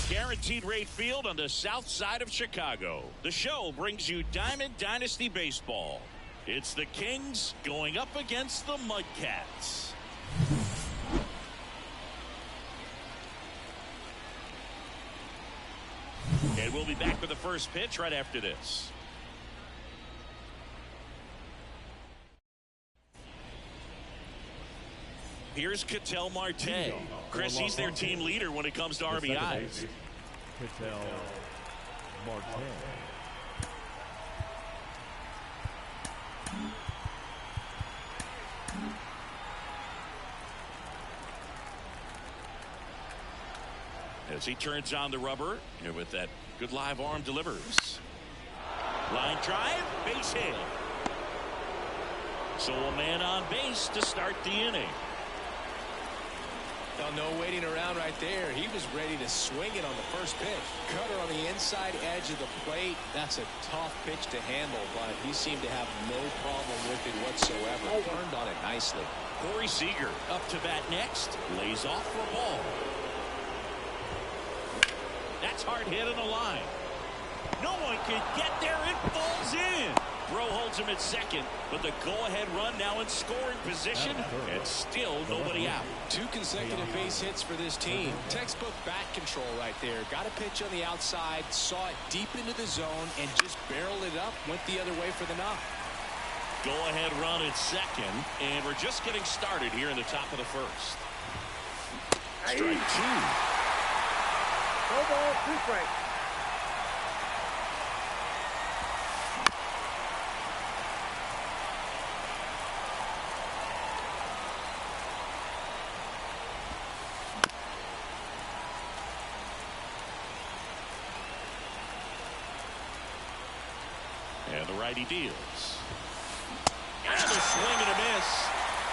Guaranteed Rate Field on the south side of Chicago. The show brings you Diamond Dynasty Baseball. It's the Kings going up against the Mudcats. And we'll be back with the first pitch right after this. Here's Ketel Marte. Chris, he's their team leader when it comes to RBIs. Ketel Marte. As he turns on the rubber, and with that good live arm delivers. Line drive, base hit. So a man on base to start the inning. Now, no waiting around right there. He was ready to swing it on the first pitch. Cutter on the inside edge of the plate. That's a tough pitch to handle, but he seemed to have no problem with it whatsoever. Turned on it nicely. Corey Seager up to bat next. Lays off for a ball. That's hard hit on the line. No one can get there. It falls in. Bro holds him at second, but the go-ahead run now in scoring position, and still nobody out. 2 consecutive base hits for this team. Textbook bat control right there. Got a pitch on the outside, saw it deep into the zone, and just barreled it up. Went the other way for the knock. Go-ahead run at second, and we're just getting started here in the top of the first. Strike 2. No ball, 2 strikes. And the righty deals. And a swing and a miss.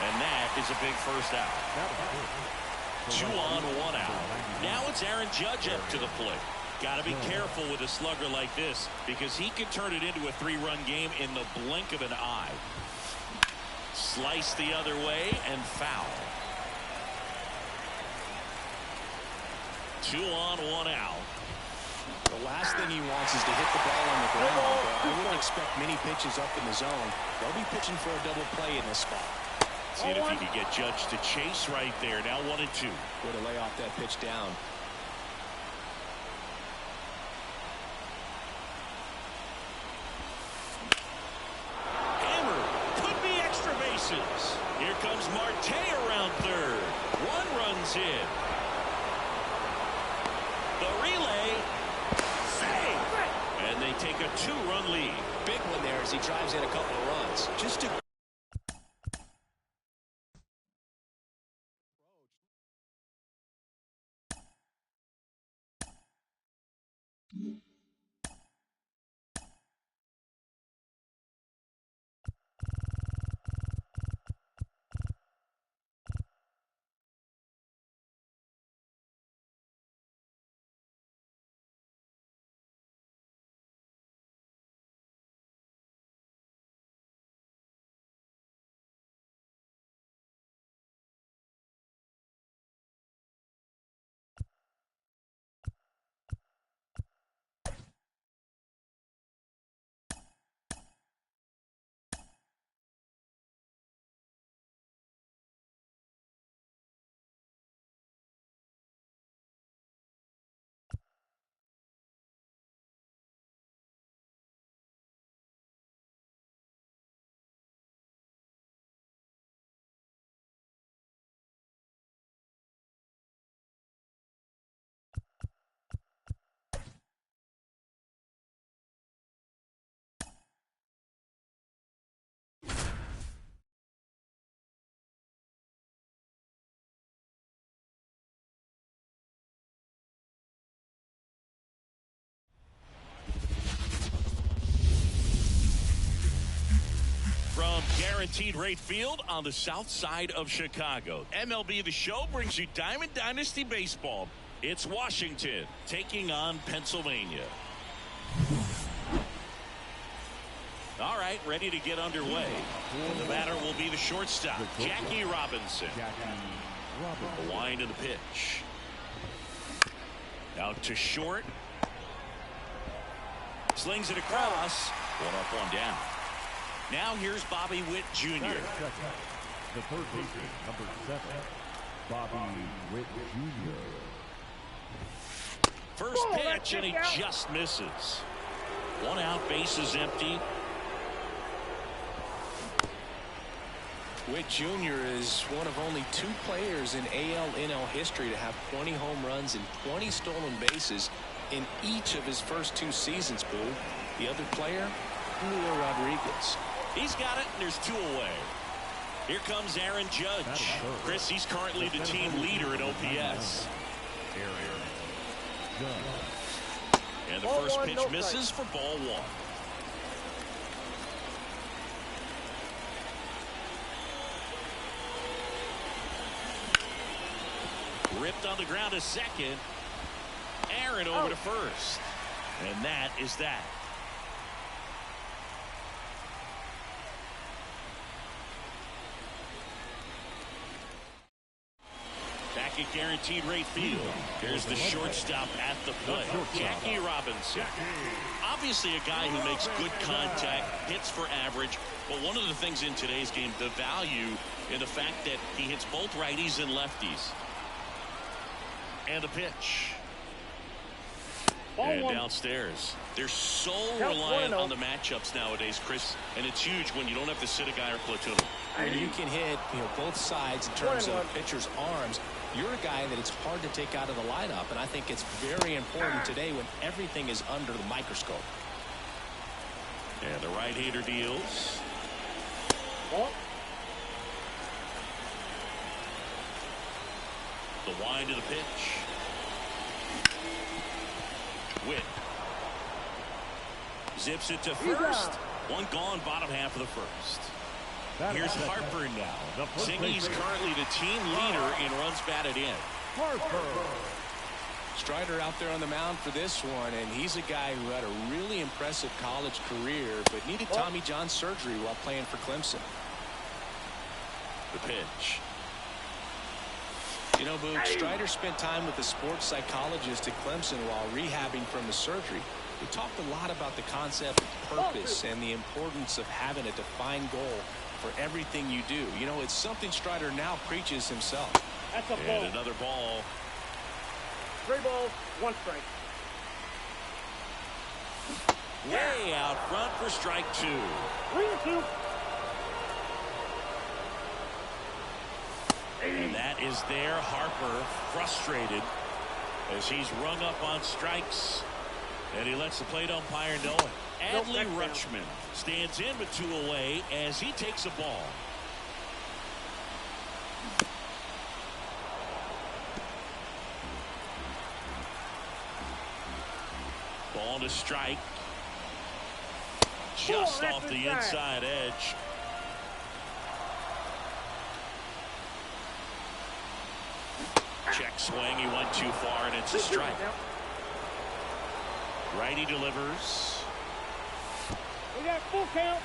And that is a big first out. 2 on, 1 out. Now it's Aaron Judge up to the plate. Got to be careful with a slugger like this because he could turn it into a 3-run game in the blink of an eye. Slice the other way and foul. 2 on, 1 out. The last thing he wants is to hit the ball on the ground. But I wouldn't expect many pitches up in the zone. They'll be pitching for a double play in this spot. See if he could get Judge to chase right there. Now 1 and 2. Way to lay off that pitch down. Hammer. Could be extra bases. Here comes Marte around third. 1 runs in. The relay. Save. And they take a 2-run lead. Big one there as he drives in a couple of runs. Just to Guaranteed Rate Field on the south side of Chicago. MLB The Show brings you Diamond Dynasty Baseball. It's Washington taking on Pennsylvania. All right, ready to get underway. The batter will be the shortstop, Jackie Robinson. The wind of the pitch. Out to short. Slings it across. One up, one down. Now here's Bobby Witt Jr. The third baseman, number 7, Bobby Witt Jr. First pitch, and he just misses. One out, bases empty. Witt Jr. is one of only 2 players in AL/NL history to have 20 home runs and 20 stolen bases in each of his first 2 seasons, Boo. The other player, Julio Rodriguez. He's got it, and there's 2 away. Here comes Aaron Judge. Chris, he's currently the team leader in OPS. And the first pitch misses for ball 1. Ripped on the ground to second. Aaron over to first. And that is that. Back at Guaranteed Rate Field. Here's the shortstop at the plate, Jackie Robinson. Obviously a guy who makes good contact, hits for average, but one of the things in today's game, the value in the fact that he hits both righties and lefties. And the pitch. And downstairs. They're so reliant on the matchups nowadays, Chris, and it's huge when you don't have to sit a guy or platoon him. When you can hit, both sides in terms of pitcher's arms, you're a guy that it's hard to take out of the lineup, and I think it's very important today when everything is under the microscope. And the right-hander deals. The wind of the pitch. Witt zips it to first. One gone, bottom half of the first. Here's Harper now. Zingy's currently the team leader in runs batted in. Strider out there on the mound for this one, and he's a guy who had a really impressive college career, but needed Tommy John surgery while playing for Clemson. The pitch. You know, Boog, Strider spent time with a sports psychologist at Clemson while rehabbing from his surgery. We talked a lot about the concept of purpose and the importance of having a defined goal for everything you do. You know, it's something Strider now preaches himself. That's a ball. And another ball. 3 balls, 1 strike. Way out front for strike 2. 3-2. And that is there. Harper frustrated as he's rung up on strikes. And he lets the plate umpire know it. Adley Rutschman stands in with 2 away as he takes a ball. Ball to strike. Just off the inside edge. Check swing. He went too far, and it's a strike. Righty delivers. We got full count.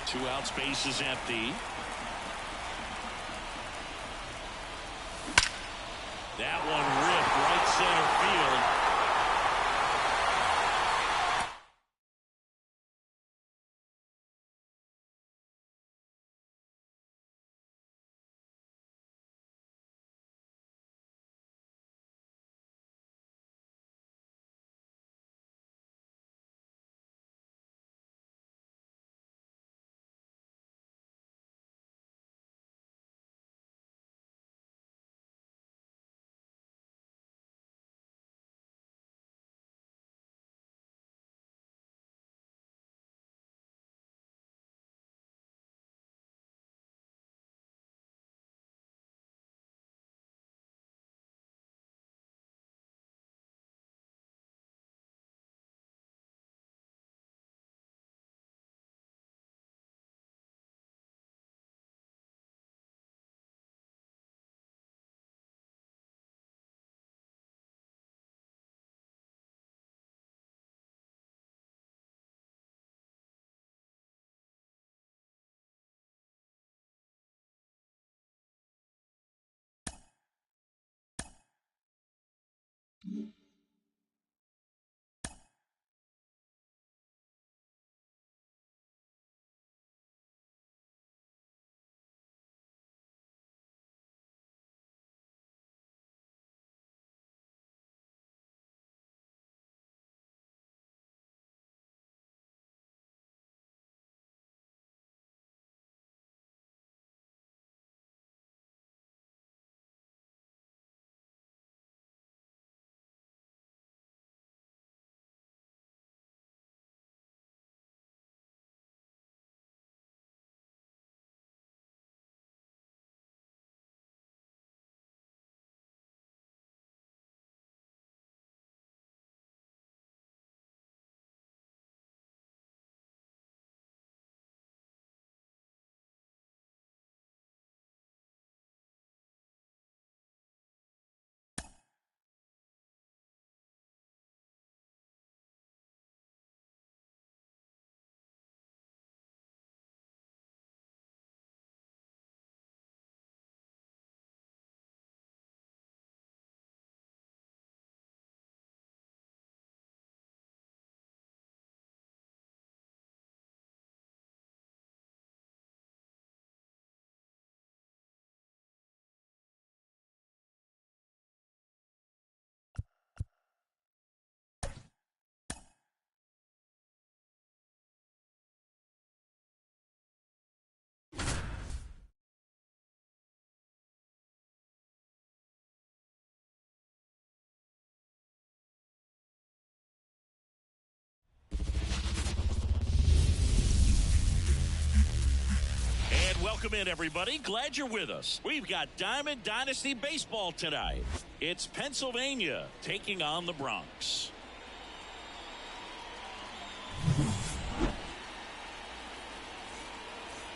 2 outs, base is empty. That one ripped right center field. Welcome in, everybody. Glad you're with us. We've got Diamond Dynasty Baseball tonight. It's Pennsylvania taking on the Bronx.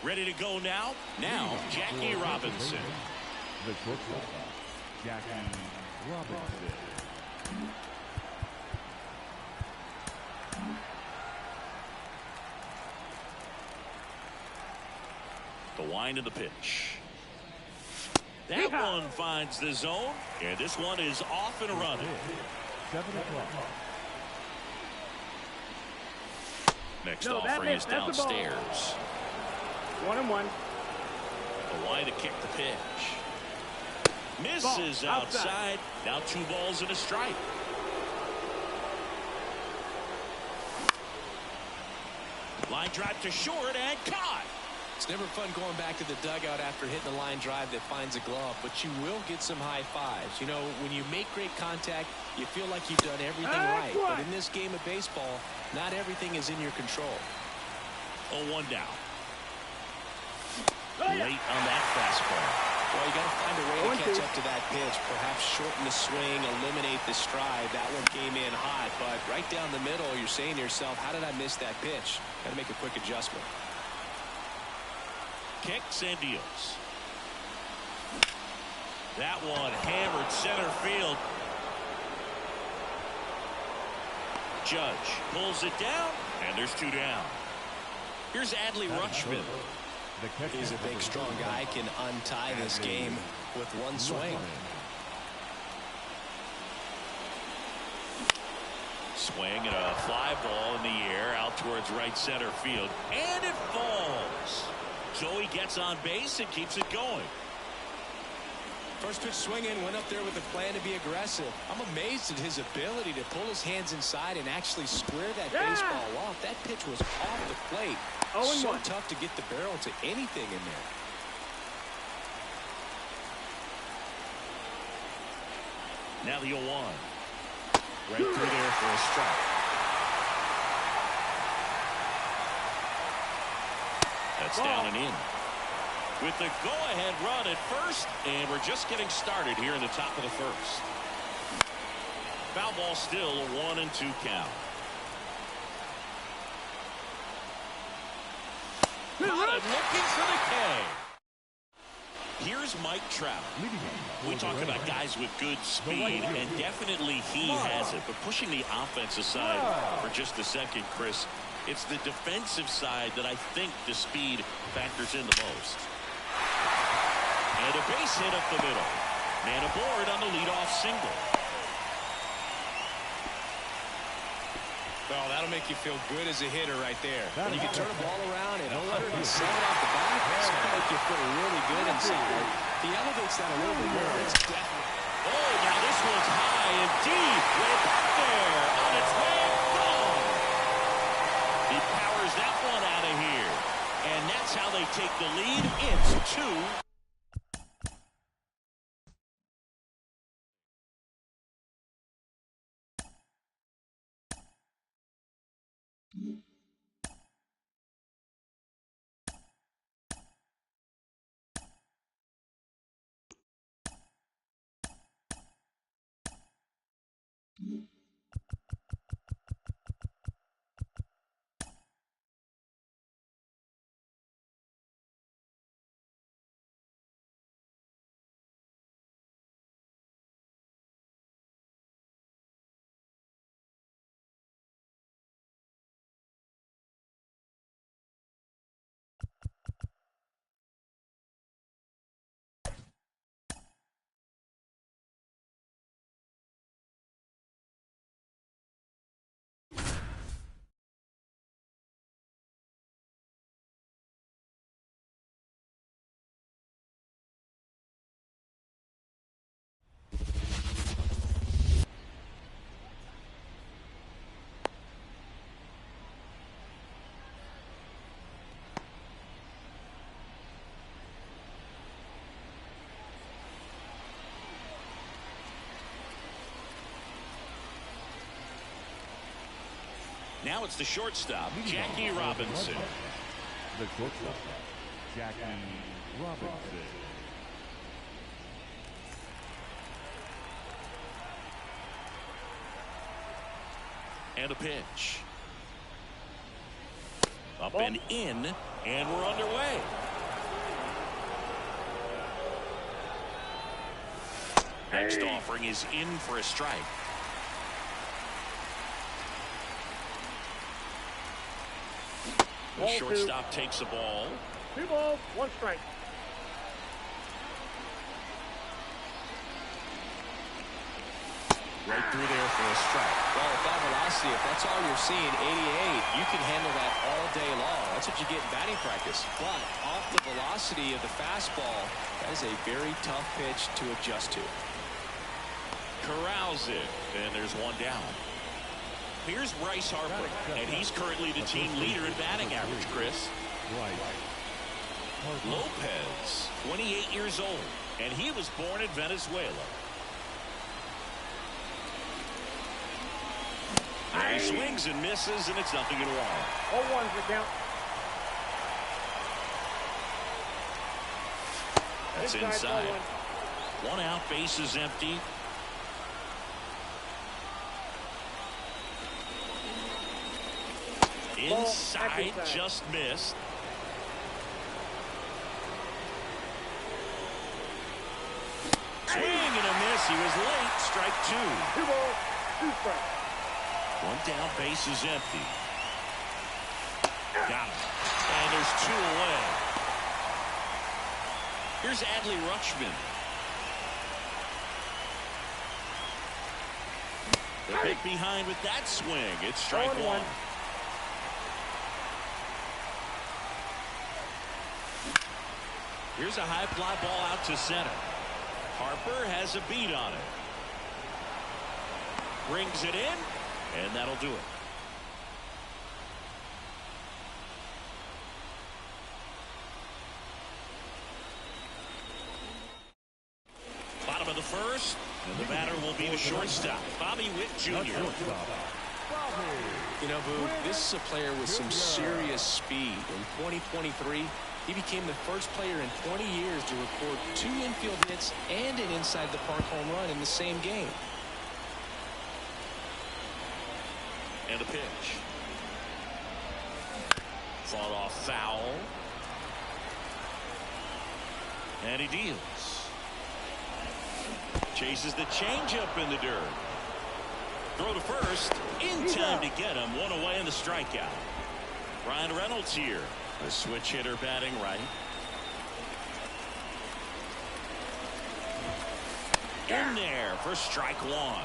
Ready to go now? Now, Jackie Robinson. The shortstop, Jackie Robinson. The wind of the pitch. That one finds the zone, and this one is off and running. 7 o'clock. Next offering is downstairs. 1-1. The wind to kick the pitch. Misses outside. Now 2 balls and a strike. Line drive to short and caught. It's never fun going back to the dugout after hitting a line drive that finds a glove, but you will get some high fives. You know, when you make great contact, you feel like you've done everything right. But in this game of baseball, not everything is in your control. 0-1 down. Late on that fastball. Well, you got to find a way to catch up to that pitch. Perhaps shorten the swing, eliminate the stride. That one came in hot, but right down the middle, you're saying to yourself, how did I miss that pitch? Got to make a quick adjustment. Kicks and deals. That one hammered center field. Judge pulls it down, and there's 2 down. Here's Adley Rutschman. He's a big, strong guy, can untie this game with one swing. Swing and a fly ball in the air out towards right center field, and it falls. Joey gets on base and keeps it going. First pitch swinging, went up there with a plan to be aggressive. I'm amazed at his ability to pull his hands inside and actually square that baseball off. That pitch was off the plate. So tough to get the barrel to anything in there. Now the 0-1. Right through there for a strike. That's down and in. With the go-ahead run at first, and we're just getting started here in the top of the first. Foul ball still a 1-2 count. Looking for the K. Here's Mike Trout. We talk about guys with good speed, and definitely he has it. But pushing the offense aside for just a second, Chris, it's the defensive side that I think the speed factors in the most. And a base hit up the middle. Man aboard on the leadoff single. Well, that'll make you feel good as a hitter right there. When you can turn a ball around at 107 off the bat, it's going to make you feel really good inside. He elevates that a little bit more. It's definitely. Oh, now this one's high and deep. Way back there. On its way. Gone. He powers that one out of here. And that's how they take the lead. It's 2. Now it's the shortstop, Jackie Robinson. The shortstop, Jackie Robinson. And a pitch. Up and in, and we're underway. Next offering is in for a strike. The shortstop takes the ball. 2 balls, 1 strike. Right through there for a strike. Well, at that velocity, if that's all you're seeing, 88, you can handle that all day long. That's what you get in batting practice. But off the velocity of the fastball, that is a very tough pitch to adjust to. Corrals it, and there's 1 down. Here's Bryce Harper, and he's currently the team leader in batting average, Chris. Lopez, 28 years old, and he was born in Venezuela. He swings and misses, and it's 0-1. 0-1's the count. That's inside. 1 out, base is empty. Inside, just missed. Swing and a miss. He was late. Strike 2. 2 balls, 2 strikes. 1 down, base is empty. Got him. And there's 2 away. Here's Adley Rutschman. The pick behind with that swing. It's strike 1. Here's a high fly ball out to center. Harper has a beat on it. Brings it in, and that'll do it. Bottom of the first, and the batter will be the shortstop, Bobby Witt Jr. You know, Boo, this is a player with some serious speed. In 2023, he became the first player in 20 years to record 2 infield hits and an inside the park home run in the same game. And a pitch. Fought off foul. And he deals. Chases the changeup in the dirt. Throw to first. In time to get him. 1 away in the strikeout. Ryan Reynolds here. The switch hitter batting right. In there for strike 1.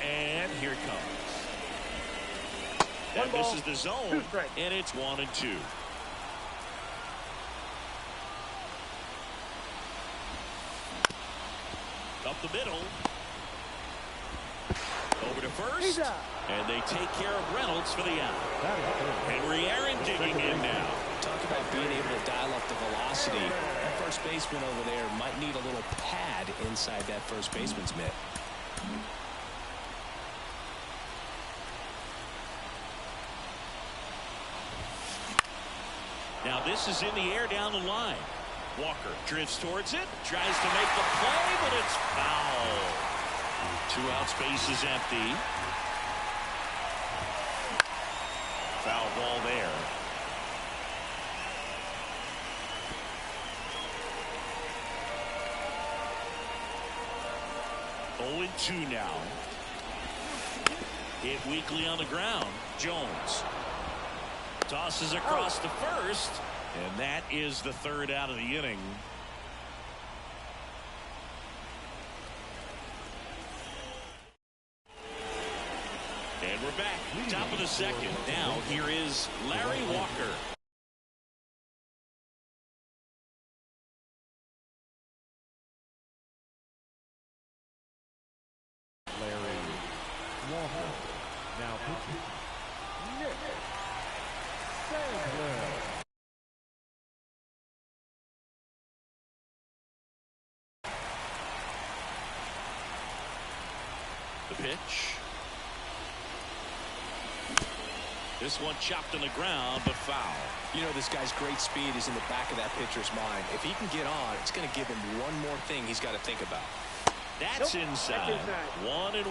And here it comes. That misses the zone, and it's 1-2. Up the middle. Over to first. And they take care of Reynolds for the out. Henry Aaron digging in now. Talk about being able to dial up the velocity. That first baseman over there might need a little pad inside that first baseman's mitt. Now this is in the air down the line. Walker drifts towards it, tries to make the play, but it's foul. 2 outs, base is empty. Foul ball there. Oh, 0-2 now. Hit weakly on the ground. Jones tosses across to first, and that is the 3rd out of the inning. And we're back, top of the 2nd. Now here is Larry Walker. Larry Walker. Now pitching. Nick Sandler. The pitch. This one chopped on the ground, but foul. You know, this guy's great speed is in the back of that pitcher's mind. If he can get on, it's going to give him one more thing he's got to think about. That's inside. 1-1.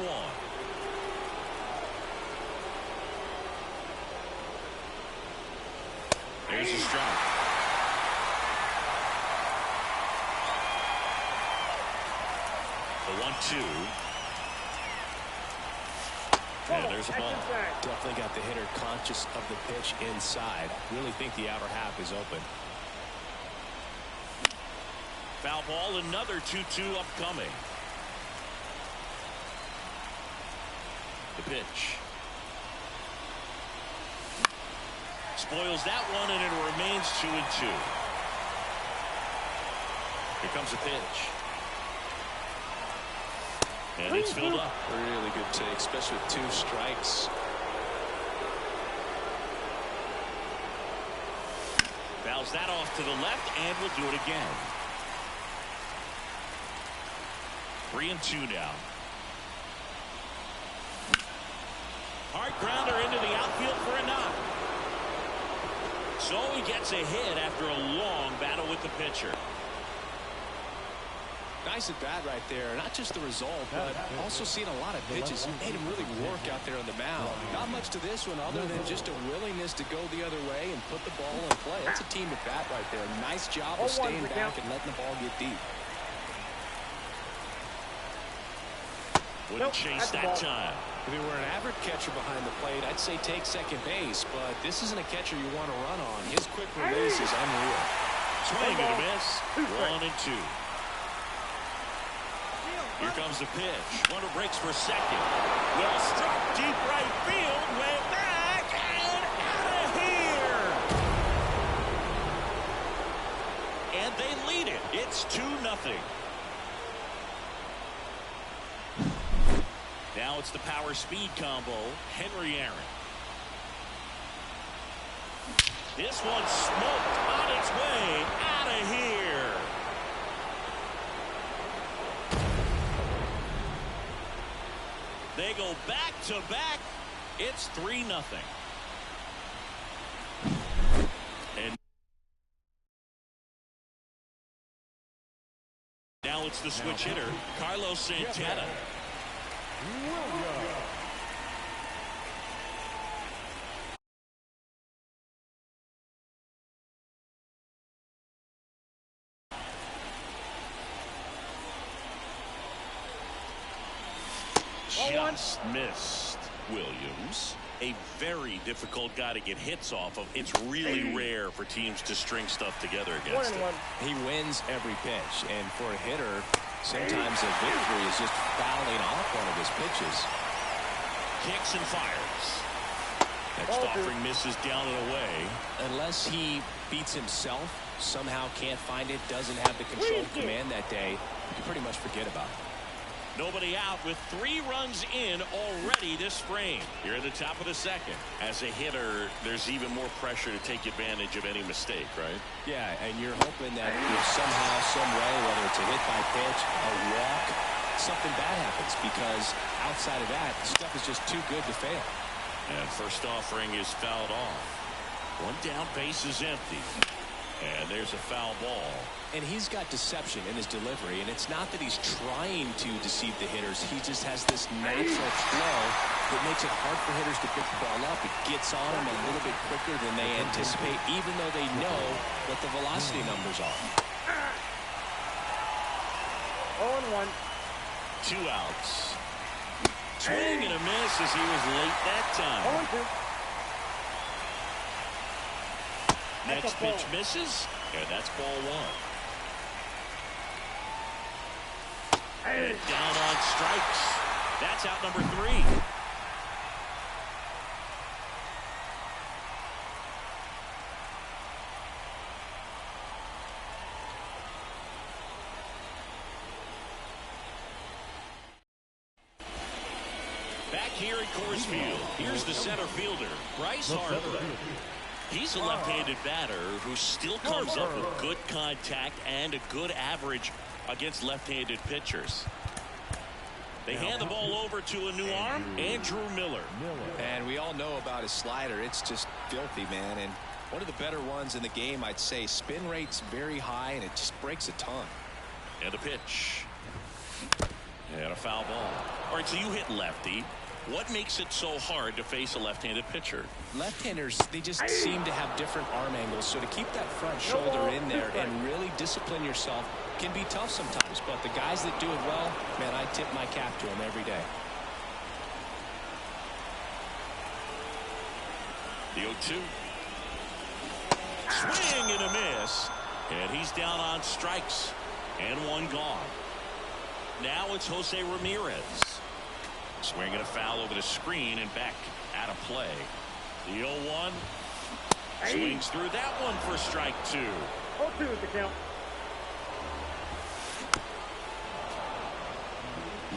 There's a strike. The 1-2. And there's a ball. Definitely got the hitter conscious of the pitch inside. Really think the outer half is open. Foul ball, another 2-2 upcoming. The pitch. Spoils that one, and it remains 2-2. Here comes the pitch. And it's filled up. Really good take, especially with 2 strikes. Fouls that off to the left, and will do it again. 3-2 now. Hard grounder into the outfield for a knock. So he gets a hit after a long battle with the pitcher. Nice at bat right there. Not just the result, but also seeing a lot of pitches. He made him really work out there on the mound. Not much to this one other than just a willingness to go the other way and put the ball in play. That's a team at bat right there. Nice job of staying back and letting the ball get deep. Wouldn't chase that time. If he were an average catcher behind the plate, I'd say take second base, but this isn't a catcher you want to run on. His quick release is unreal. Swing and a miss. 1-2. Here comes the pitch. Runner breaks for second. Well struck deep right field. Way back and out of here. And they lead it. It's 2-0. Now it's the power speed combo. Henry Aaron. This one smoked on its way out of here. They go back to back. It's 3-0. And now it's the switch hitter, Carlos Santana. Just missed. Williams, a very difficult guy to get hits off of. It's really rare for teams to string stuff together against him. He wins every pitch, and for a hitter, sometimes a victory is just fouling off one of his pitches. Kicks and fires. Next offering misses down and away. Unless he beats himself, somehow can't find it, doesn't have the control command that day, you can pretty much forget about it. Nobody out with 3 runs in already this frame. You're at the top of the second. As a hitter, there's even more pressure to take advantage of any mistake, right? Yeah, and you're hoping that somehow, some way, whether it's a hit by pitch, a walk, something bad happens, because outside of that, stuff is just too good to fail. And first offering is fouled off. One down, base is empty. And there's a foul ball. And he's got deception in his delivery, and it's not that he's trying to deceive the hitters. He just has this natural flow that makes it hard for hitters to pick the ball up. It gets on them a little bit quicker than they anticipate, even though they know what the velocity numbers are. 0-1. 2 outs. Swing and a miss as he was late that time. 0-2. Next pitch misses, and that's ball 1. And down on strikes. That's out number 3. Back here at Coors Field, here's the center fielder, Bryce Harper. He's a left-handed batter who still comes up with good contact and a good average against left-handed pitchers. They hand the ball over to a new arm, Andrew Miller. And we all know about his slider. It's just filthy, man. And one of the better ones in the game, I'd say. Spin rate's very high, and it just breaks a ton. And a pitch. And a foul ball. All right, so you hit lefty. What makes it so hard to face a left-handed pitcher? Left-handers, they just seem to have different arm angles. So to keep that front shoulder in there and really discipline yourself can be tough sometimes. But the guys that do it well, man, I tip my cap to them every day. The 0-2. Swing and a miss. And he's down on strikes. And one gone. Now it's Jose Ramirez. Swinging a foul over the screen and back out of play. The 0-1. Swings through that one for strike 2. 0-2 is the count.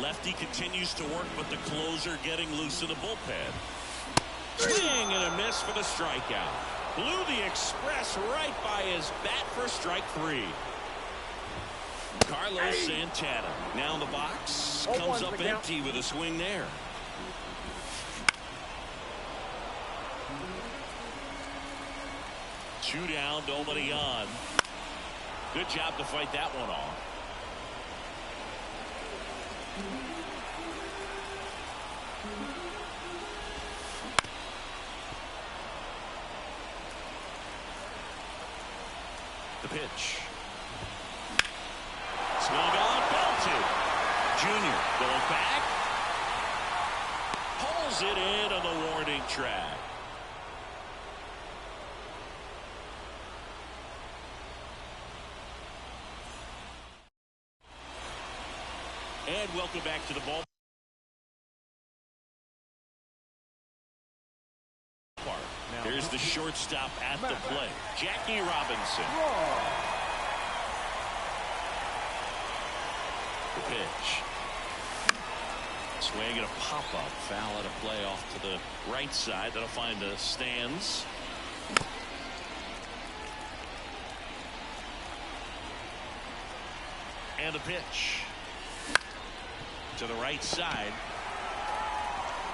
Lefty continues to work, but the closer getting loose in the bullpen. Swing and a miss for the strikeout. Blew the express right by his bat for strike 3. Carlos Santana now in the box. Comes up empty with a swing there. Two down, nobody on. Good job to fight that one off. The pitch. Swung on, belted. Junior going back. Pulls it in on the warning track. And welcome back to the ball. Here's the shortstop at the plate, Jackie Robinson. The pitch. Swing and a pop-up. Foul at a play off to the right side. That'll find the stands. And the pitch. To the right side.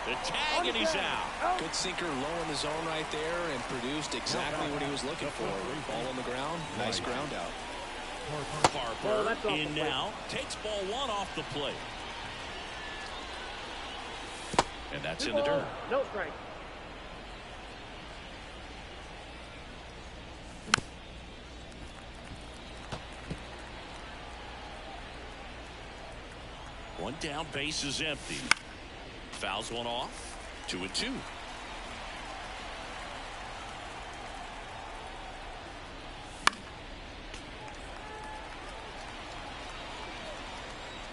The tag, and he's out. Good sinker low in the zone right there and produced exactly what he was looking for. Ball on the ground. Nice ground out. Harper in now. Takes ball 1 off the plate. And that's in the dirt. No strike. One down, base is empty. Fouls one off. 2-2.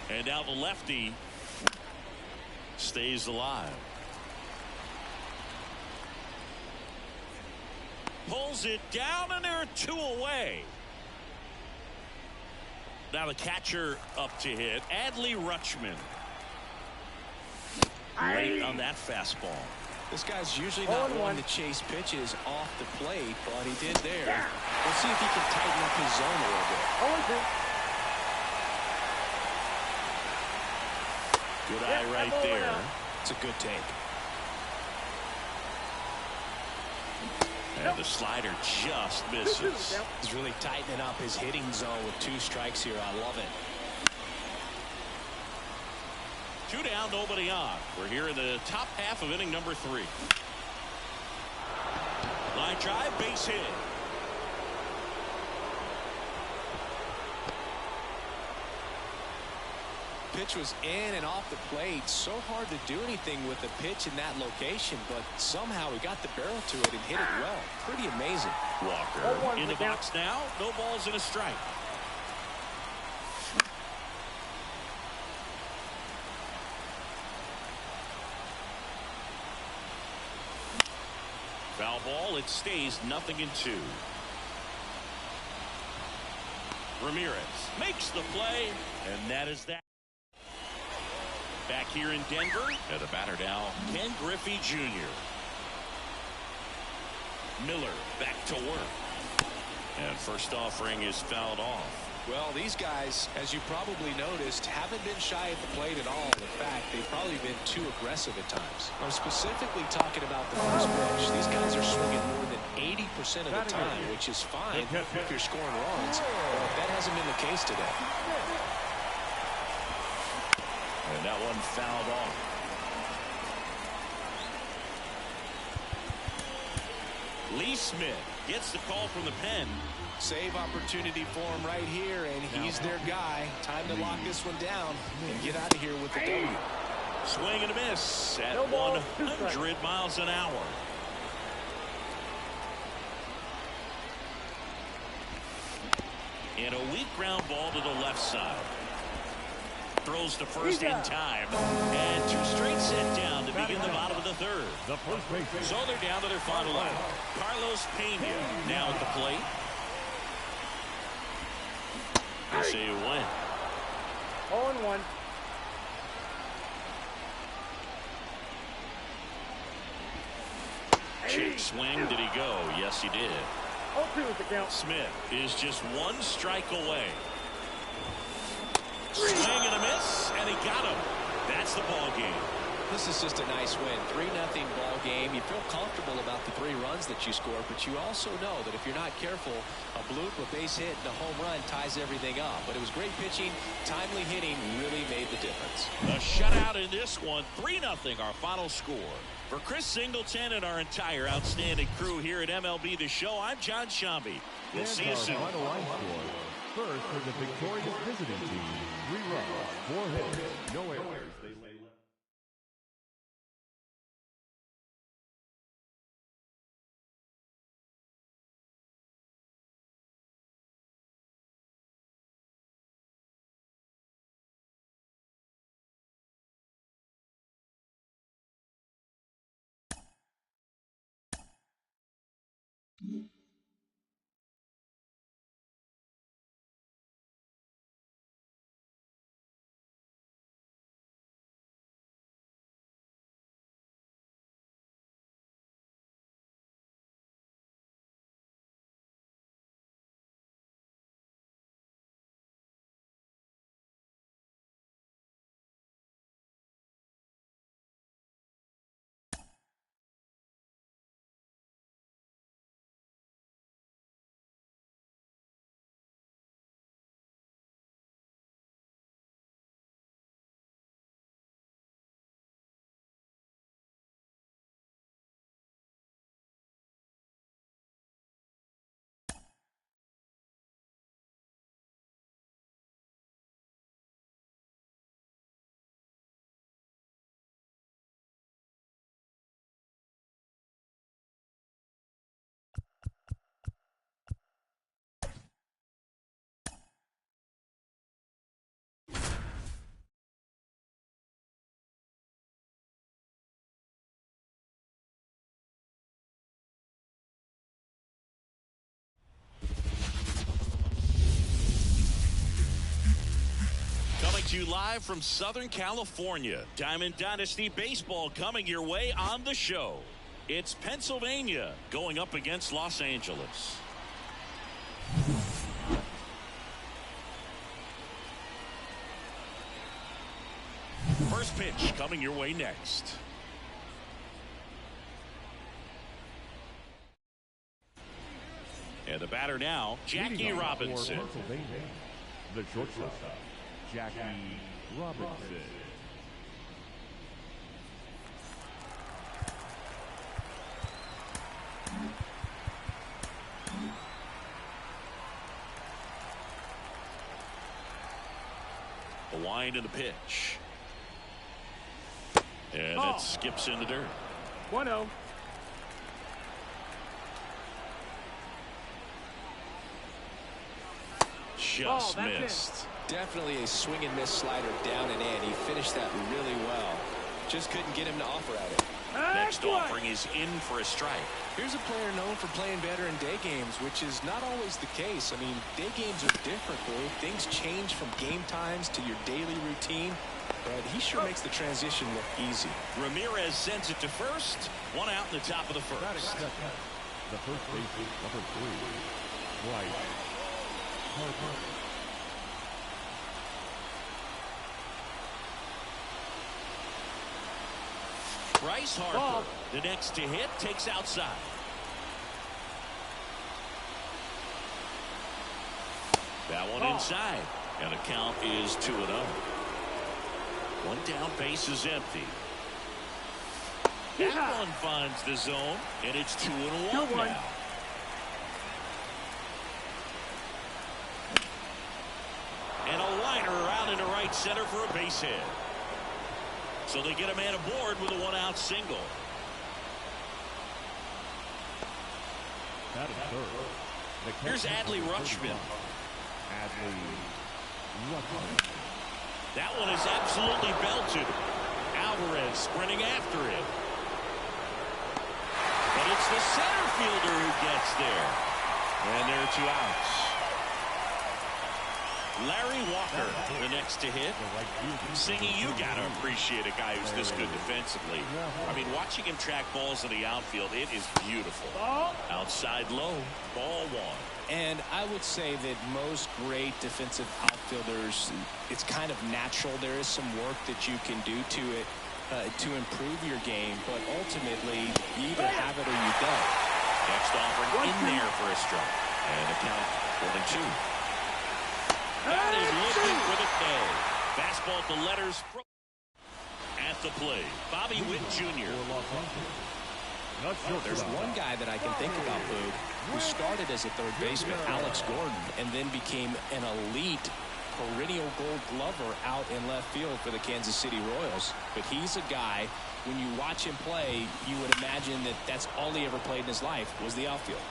And now the lefty stays alive. Pulls it down, and there are 2 away. Now the catcher up to hit, Adley Rutschman. Late on that fastball. This guy's usually not one to chase pitches off the plate, but he did there. We'll see if he can tighten up his zone a little bit. 0-2. Good eye right there. It's a good take. And the slider just misses. He's really tightening up his hitting zone with 2 strikes here. I love it. 2 down, nobody on. We're here in the top half of inning number 3. Line drive, base hit. Pitch was in and off the plate. So hard to do anything with the pitch in that location, but somehow he got the barrel to it and hit it well. Pretty amazing. Walker in the box now. No balls and a strike. Foul ball. It stays 0-2. Ramirez makes the play, and that is that. Back here in Denver, and the batter now, Ken Griffey Jr. Miller back to work. And first offering is fouled off. Well, these guys, as you probably noticed, haven't been shy at the plate at all. In fact, they've probably been too aggressive at times. I'm specifically talking about the first pitch. These guys are swinging more than 80% of the time, which is fine if you're scoring runs. But that hasn't been the case today. And that one fouled off. Lee Smith gets the call from the pen. Save opportunity for him right here, and he's their guy. Time to lock this one down and get out of here with the W. Swing and a miss at 100 miles an hour. And a weak ground ball to the left side. Throws to first in time. And two straight set down to begin the bottom of the third. So they're down to their final out. Carlos Pena now at the plate. They say you win. 0-1. Check swing. Did he go? Yes, he did. 0-2 is the count. Smith is just one strike away. Swing and a miss, and he got him. That's the ball game. This is just a nice win. 3-0 ball game. You feel comfortable about the 3 runs that you scored, but you also know that if you're not careful, a bloop, a base hit, and a home run ties everything up. But it was great pitching. Timely hitting really made the difference. A shutout in this one. 3-0 our final score. For Chris Singleton and our entire outstanding crew here at MLB The Show, I'm John Shambi. We'll see you soon. Final line score. First for the victorious visiting team, 3 runs, 4 hits, no errors. To you live from Southern California. Diamond Dynasty Baseball coming your way on the show. It's Pennsylvania going up against Los Angeles. First pitch coming your way next. And the batter now, Jackie Robinson. The shortstop, Jackie Robinson. The wind and the pitch. And it skips in the dirt. 1-0. Just missed. Definitely a swing and miss slider down and in. He finished that really well. Just couldn't get him to offer at it. Next offering is in for a strike. Here's a player known for playing better in day games, which is not always the case. I mean, day games are different, bro. Things change from game times to your daily routine. But he sure makes the transition look easy. Ramirez sends it to first. One out in the top of the first. The first baseman, number 3. Bryce Harper. Bryce Harper, the next to hit, takes outside. That one inside, and the count is 2-0. One down, base is empty. That one finds the zone, and it's 2-1 now. And a liner out into right center for a base hit. So they get a man aboard with a one-out single. That is third. Here's Adley Rutschman. That one is absolutely belted. Alvarez sprinting after it. But it's the center fielder who gets there. And there are 2 outs. Larry Walker, the next to hit. Singy, you got to appreciate a guy who's this good defensively. I mean, watching him track balls in the outfield, it is beautiful. Outside low, ball 1. And I would say that most great defensive outfielders, it's kind of natural. There is some work that you can do to it to improve your game, but ultimately you either have it or you don't. Next offering in there for a strike. And the count 1-2. Got him looking for the K. Fastball at the letters. At the plate, Bobby Witt Jr. There's one guy that I can think about, Boog, who started as a third baseman, Alex Gordon, and then became an elite perennial Gold Glover out in left field for the Kansas City Royals. But he's a guy, when you watch him play, you would imagine that that's all he ever played in his life was the outfield.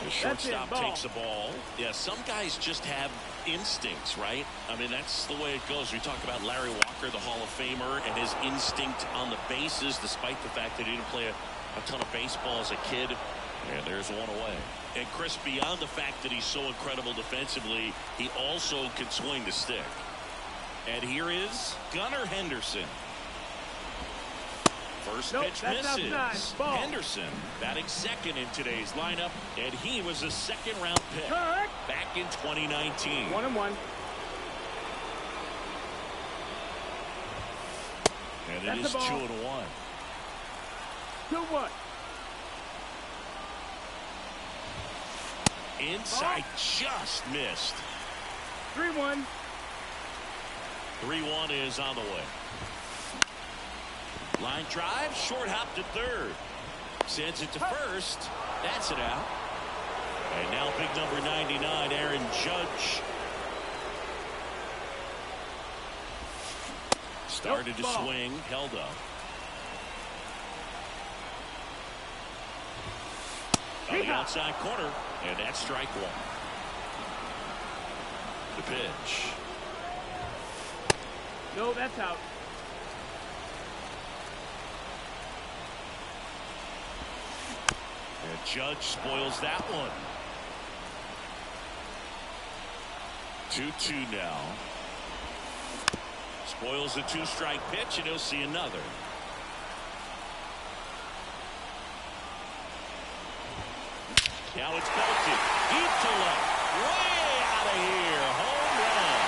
Shortstop takes the ball. Yeah, some guys just have instincts, right? I mean, that's the way it goes. We talk about Larry Walker, the Hall of Famer, and his instinct on the bases, despite the fact that he didn't play a ton of baseball as a kid. And there's one away. And Chris, beyond the fact that he's so incredible defensively, he also can swing the stick. And here is Gunnar Henderson. First pitch misses. Henderson batting second in today's lineup, and he was a second-round pick back in 2019. 1-1. And it is 2-1. 2-1. Inside, just missed. 3-1. 3-1 is on the way. Line drive, short hop to third. Sends it to first. That's it out. And now big number 99, Aaron Judge. Started to swing, held up. On the outside corner, and that's strike 1. The pitch. No, that's out. And Judge spoils that one. 2-2 now. Spoils the 2-strike pitch, and he'll see another. Now it's belted. Deep to left. Way out of here. Home run.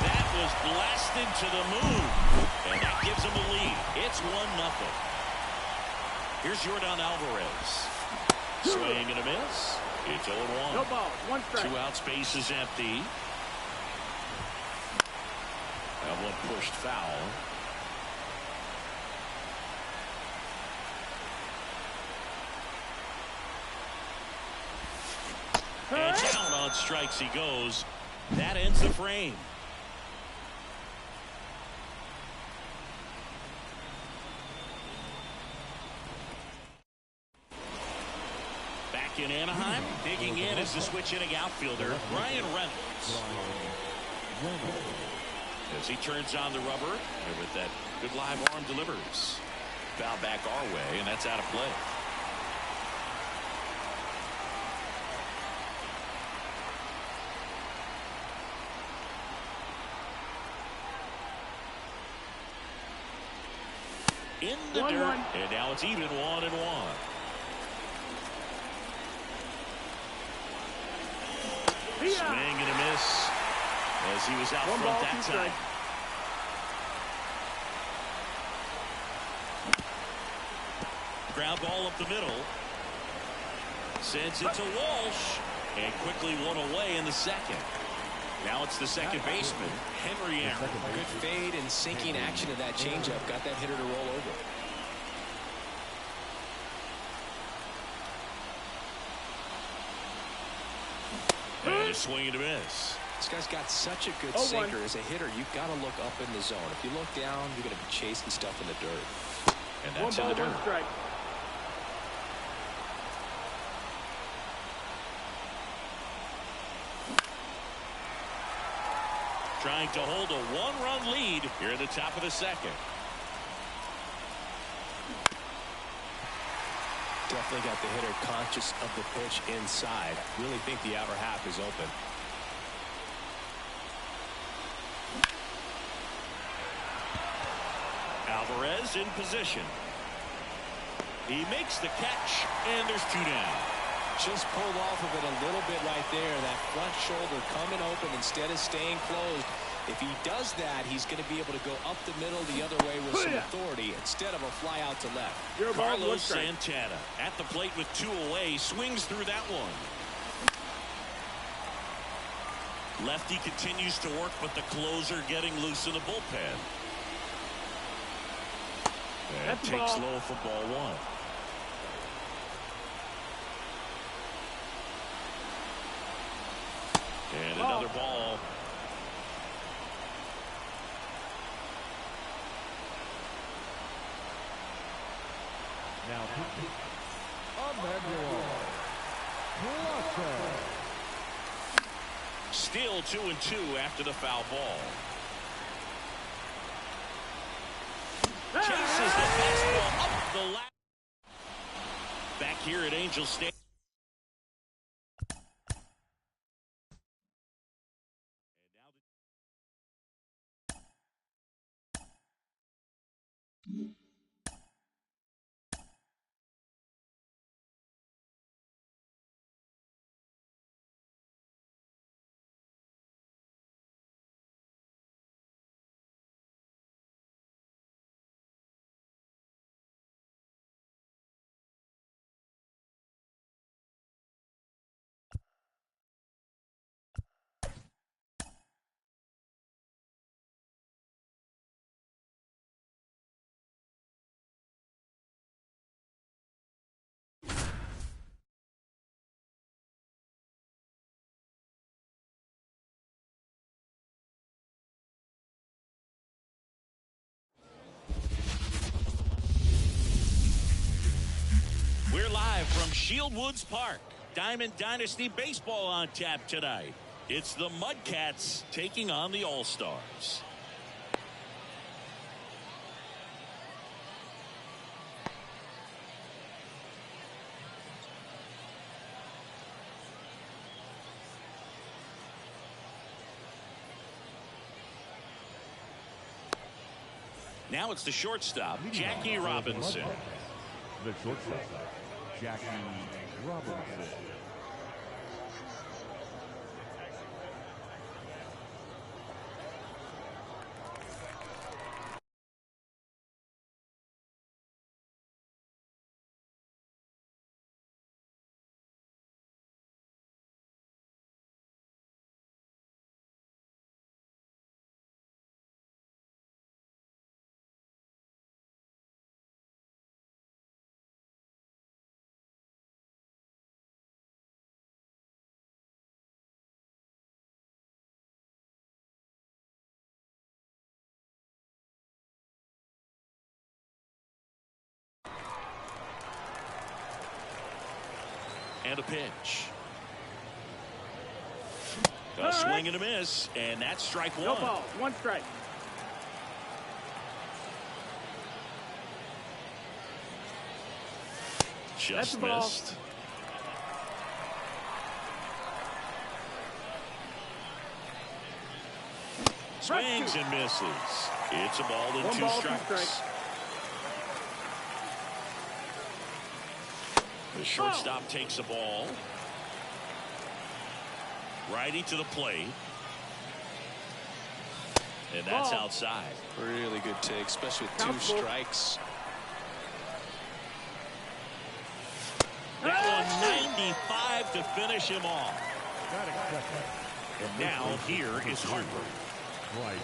That was blasted to the moon. And that gives him a lead. It's 1-0. Here's Yordan Alvarez. Swing and a miss. It's 0-1. No ball. 1 strike. 2 out, space is empty. That one pushed foul. And down on strikes he goes. That ends the frame. Back in Anaheim, digging in is the switch-hitting outfielder, Ryan Reynolds. As he turns on the rubber, and with that good live arm delivers. Foul back our way, and that's out of play. In the dirt, and now it's even 1-1. Swing and a miss as he was out front that time. Ground ball up the middle. Sends it to Walsh, and quickly one away in the second. Now it's the second baseman, Henry Aaron. Good fade and sinking action of that changeup. Got that hitter to roll over. And a swing and a miss. This guy's got such a good sinker. As a hitter, you've got to look up in the zone. If you look down, you're going to be chasing stuff in the dirt. And that's in the dirt. 1 strike. Trying to hold a one-run lead here at the top of the second. Definitely got the hitter conscious of the pitch inside. Really think the outer half is open. Alvarez in position. He makes the catch, and there's 2 down. Just pulled off of it a little bit right there. That front shoulder coming open instead of staying closed. If he does that, he's going to be able to go up the middle the other way with some authority instead of a fly out to left. Carlos Santana at the plate with 2 away, swings through that one. Lefty continues to work, but the closer getting loose in the bullpen. And takes low for ball 1. And another ball. Now, Emmanuel. Still 2-2 after the foul ball. Chases the fastball up the lap. Back here at Angel Stadium. We're live from Shield Woods Park. Diamond Dynasty Baseball on tap tonight. It's the Mudcats taking on the All-Stars. Now it's the shortstop, Jackie Robinson. The shortstop, Jackie Robinson. And a pitch. A swing and a miss, and that's strike 1. No ball, 1 strike. Just missed. Swings and misses. It's a ball and two strikes. The shortstop takes the ball. Righty to the plate. And that's outside. Really good take, especially with two strikes. That one 95 to finish him off. And now here is Harper. Right.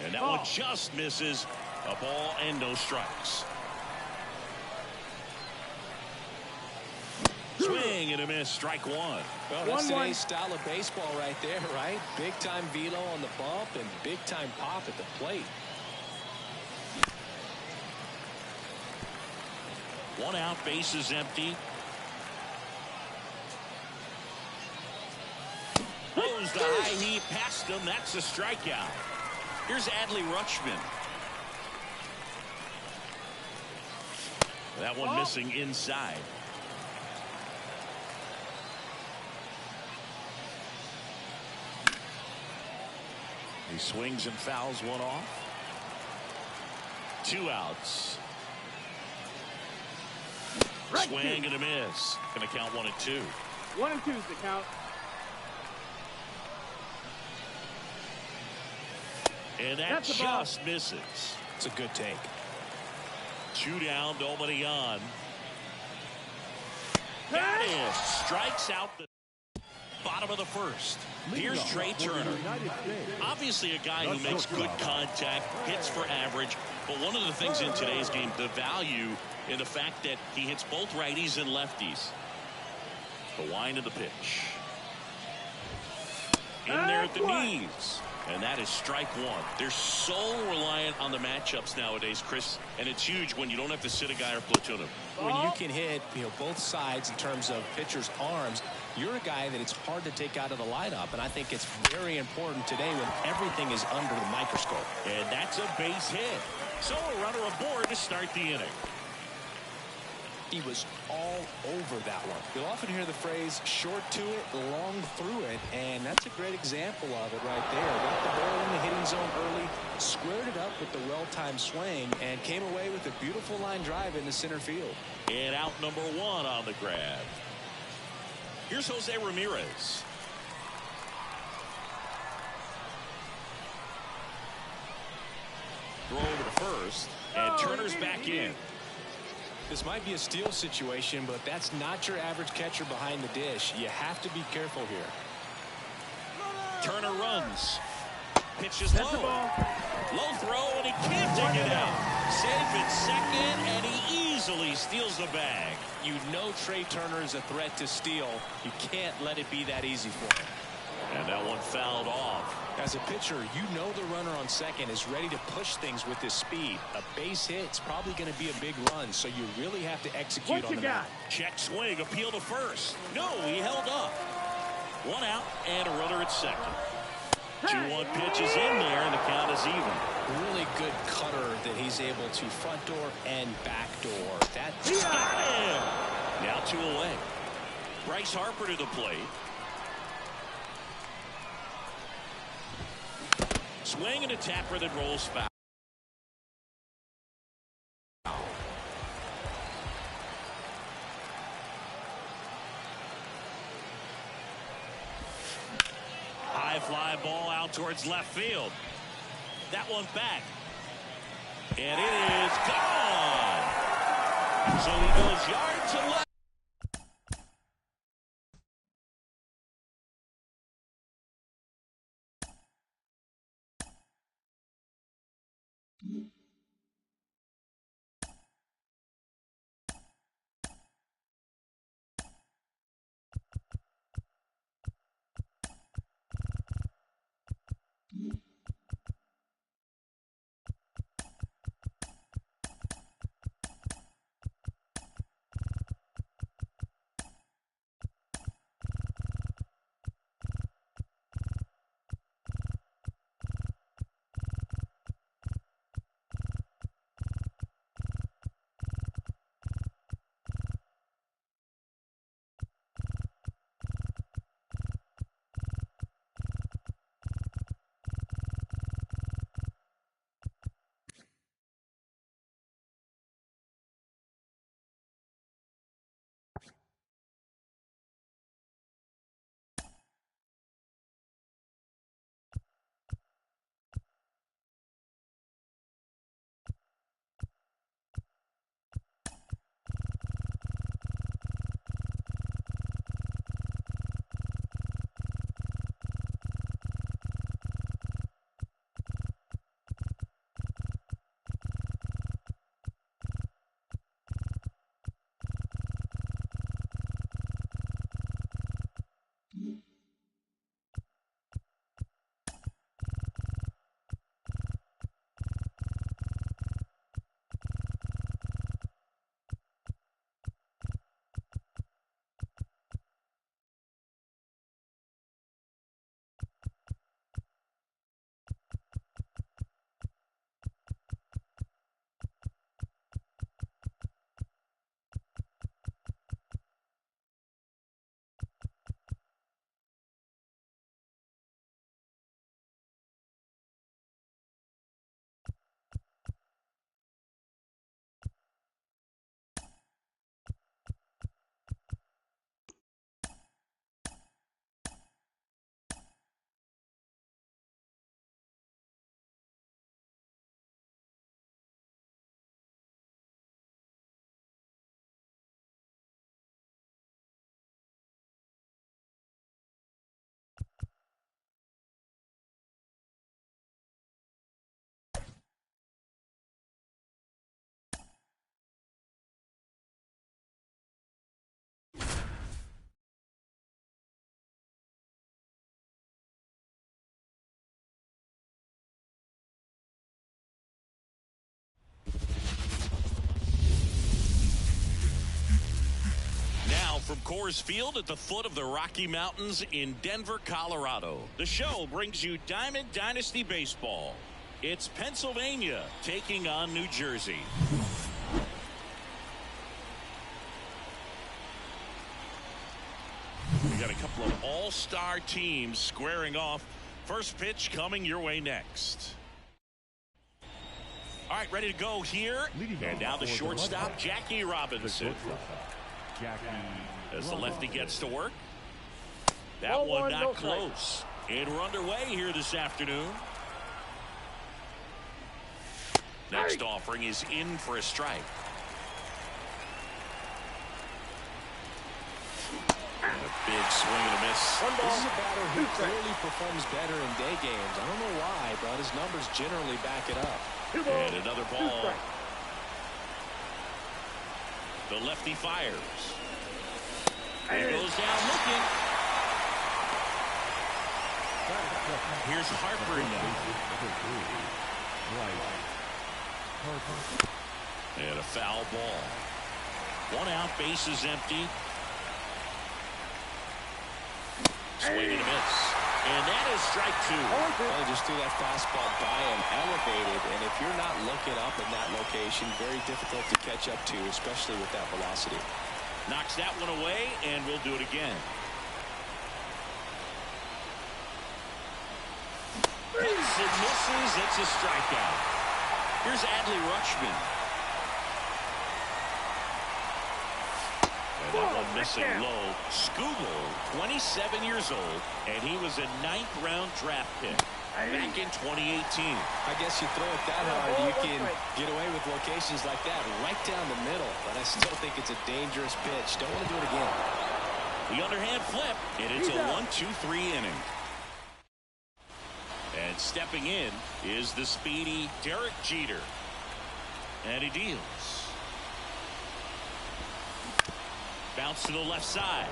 And that one just misses. A ball and no strikes. Swing and a miss. Strike one. Well, that's today's style of baseball right there, right? Big time velo on the bump and big time pop at the plate. One out, bases empty. Throws the high knee past him. That's a strikeout. Here's Adley Rutschman. That one missing inside. He swings and fouls one off. 2 outs. Swing and a miss. Going to count 1 and 2. 1 and 2 is the count. And that just misses. It's a good take. 2 down, nobody on. That is strikes out the bottom of the first. Here's Trey Turner. Obviously a guy who makes good contact, hits for average. But one of the things in today's game, the value in the fact that he hits both righties and lefties. The wind of the pitch. In there at the knees. And that is strike one. They're so reliant on the matchups nowadays, Chris, and it's huge when you don't have to sit a guy or platoon him. When you can hit, both sides in terms of pitchers' arms, you're a guy that it's hard to take out of the lineup, and I think it's very important today when everything is under the microscope. And that's a base hit. So a runner aboard to start the inning. He was all over that one. You'll often hear the phrase short to it, long through it, and that's a great example of it right there. Got the ball in the hitting zone early, squared it up with the well-timed swing, and came away with a beautiful line drive into center field. And out number 1 on the grab. Here's Jose Ramirez. Throw over to first, and Turner's back in. This might be a steal situation, but that's not your average catcher behind the dish. You have to be careful here. Turner runs. Pitches low. Low throw, and he can't take it out. Safe at second, and he easily steals the bag. You know Trey Turner is a threat to steal. You can't let it be that easy for him. And that one fouled off. As a pitcher, you know the runner on second is ready to push things with his speed. A base hit's probably going to be a big run, so you really have to execute on the mound. Check swing, appeal to first. No, he held up. 1 out and a runner at second. 2-1 pitch is in there, and the count is even. Really good cutter that he's able to front door and back door. That's got him. Now 2 away. Bryce Harper to the plate. Swing and a tapper that rolls foul. High fly ball out towards left field. That one back. And it is gone. So he goes yard to left. From Coors Field at the foot of the Rocky Mountains in Denver, Colorado, the show brings you Diamond Dynasty Baseball. It's Pennsylvania taking on New Jersey. We got a couple of all-star teams squaring off. First pitch coming your way next. All right, ready to go here. And now the shortstop, Jackie Robinson. As the lefty gets to work. That one not close. And we're underway here this afternoon. Next offering is in for a strike. And a big swing and a miss. This is a batter who clearly performs better in day games. I don't know why, but his numbers generally back it up. And another ball. The lefty fires. He goes down looking. Here's Harper now. And a foul ball. 1 out, bases empty. Swing and a miss. And that is strike 2. Well, just threw that fastball by him, elevated, and if you're not looking up in that location, very difficult to catch up to, especially with that velocity. Knocks that one away, and we'll do it again. Hits and misses. It's a strikeout. Here's Adley Rutschman. And that one missing low. Skubal, 27 years old, and he was a 9th-round draft pick back in 2018. I guess you throw it that hard, you can get away with locations like that right down the middle, but I still think it's a dangerous pitch. Don't want to do it again. The underhand flip, and it's a 1-2-3 inning. And stepping in is the speedy Derek Jeter. And he deals. Bounce to the left side.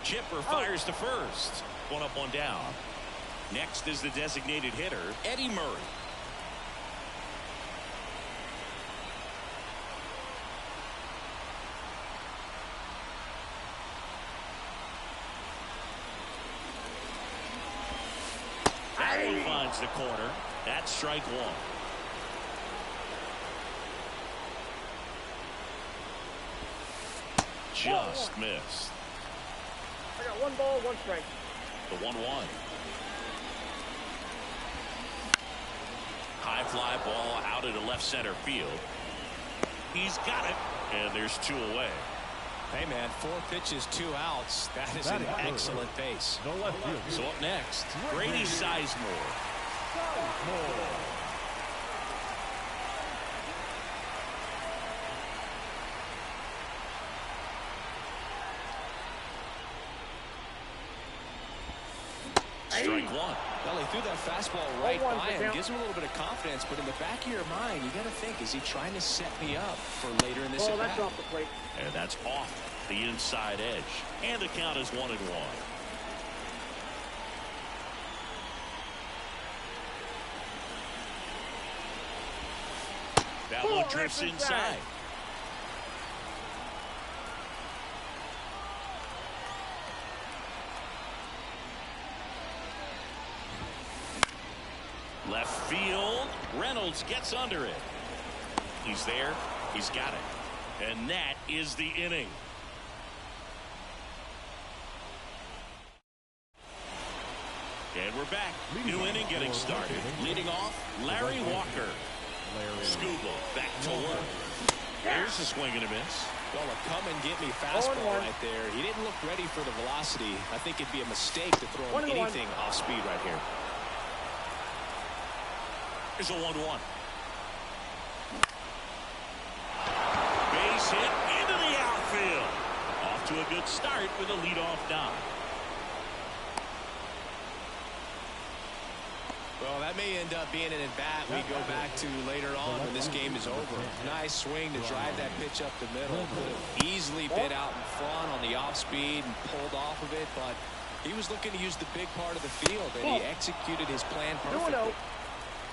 Chipper fires to first. 1 up, 1 down. Next is the designated hitter, Eddie Murray. That one finds the corner. That's strike 1. Just missed. I got 1 ball, 1 strike. The 1-1. High fly ball out into left center field. He's got it, and there's 2 away. Hey, man, 4 pitches, 2 outs. That is an excellent pace. So up next, Grady Sizemore. Strike 1. Well, he threw that fastball right by him. Gives him a little bit of confidence, but in the back of your mind, you got to think, is he trying to set me up for later in this at-bat? That's off the plate. And that's off the inside edge. And the count is 1-1. That one drifts inside. Left field. Reynolds gets under it. He's there. He's got it. And that is the inning. And we're back. New inning getting started. Leading off, Larry Walker. Skubal back to work. There's a swing and a miss. Well, a come-and-get-me fastball right there. He didn't look ready for the velocity. I think it'd be a mistake to throw him anything off speed right here. Here's a 1-1. Base hit into the outfield. Off to a good start with a leadoff knock. Well, that may end up being an at-bat we go back to later on when this game is over. Nice swing to drive that pitch up the middle. Could have easily been out in front on the off-speed and pulled off of it, but he was looking to use the big part of the field, and he executed his plan perfectly.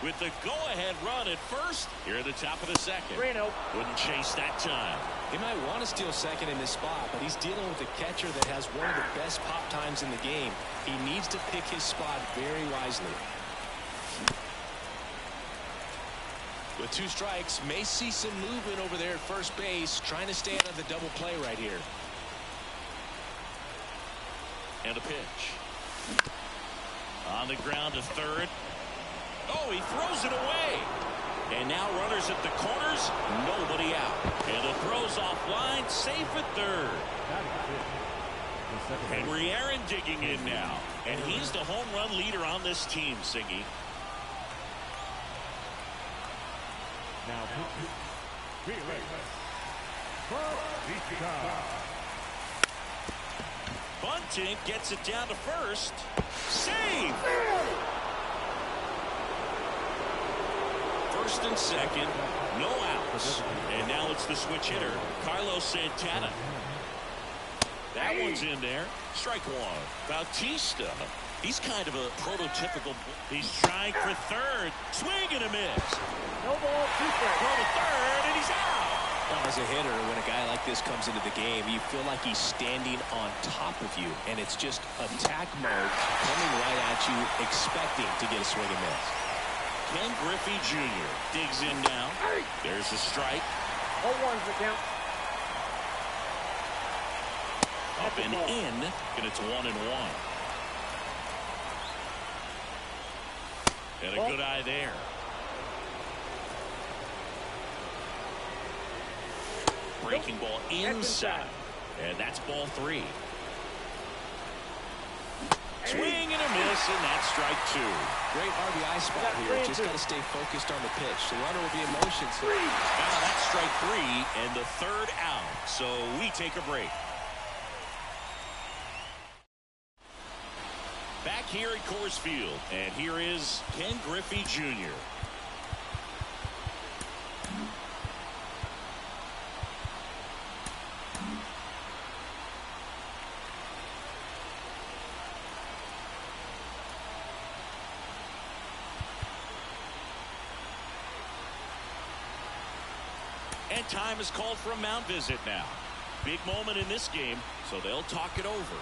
with the go-ahead run at first here at the top of the second. 3-0. Wouldn't chase that time. He might want to steal second in this spot, but he's dealing with a catcher that has one of the best pop times in the game. He needs to pick his spot very wisely. With 2 strikes, may see some movement over there at first base, trying to stay out of the double play right here. And a pitch. On the ground to third. Oh, he throws it away. And now runners at the corners, nobody out. And the throw's offline, safe at third. Henry Aaron digging in now. And he's the home run leader on this team, Siggy. Now, Bunting gets it down to first. Save! First and second, no outs. And now it's the switch hitter, Carlos Santana. That one's in there. Strike one. Bautista. He's kind of a prototypical. He's trying for third. Swing and a miss. No ball, 2 strikes. Throw to third, and he's out. Well, as a hitter, when a guy like this comes into the game, you feel like he's standing on top of you, and it's just attack mode coming right at you, expecting to get a swing and miss. Ken Griffey Jr. digs in now. There's a strike. 0-1's the count. Up and in, and it's 1-1. And a good eye there. Breaking ball inside. And that's ball 3. Swing and a miss, and that's strike 2. Great RBI spot here. Just got to stay focused on the pitch. The runner will be in motion. So. Now that's strike 3 and the third out. So we take a break. Back here at Coors Field, and here is Ken Griffey Jr. And time is called for a mound visit now. Big moment in this game, so they'll talk it over.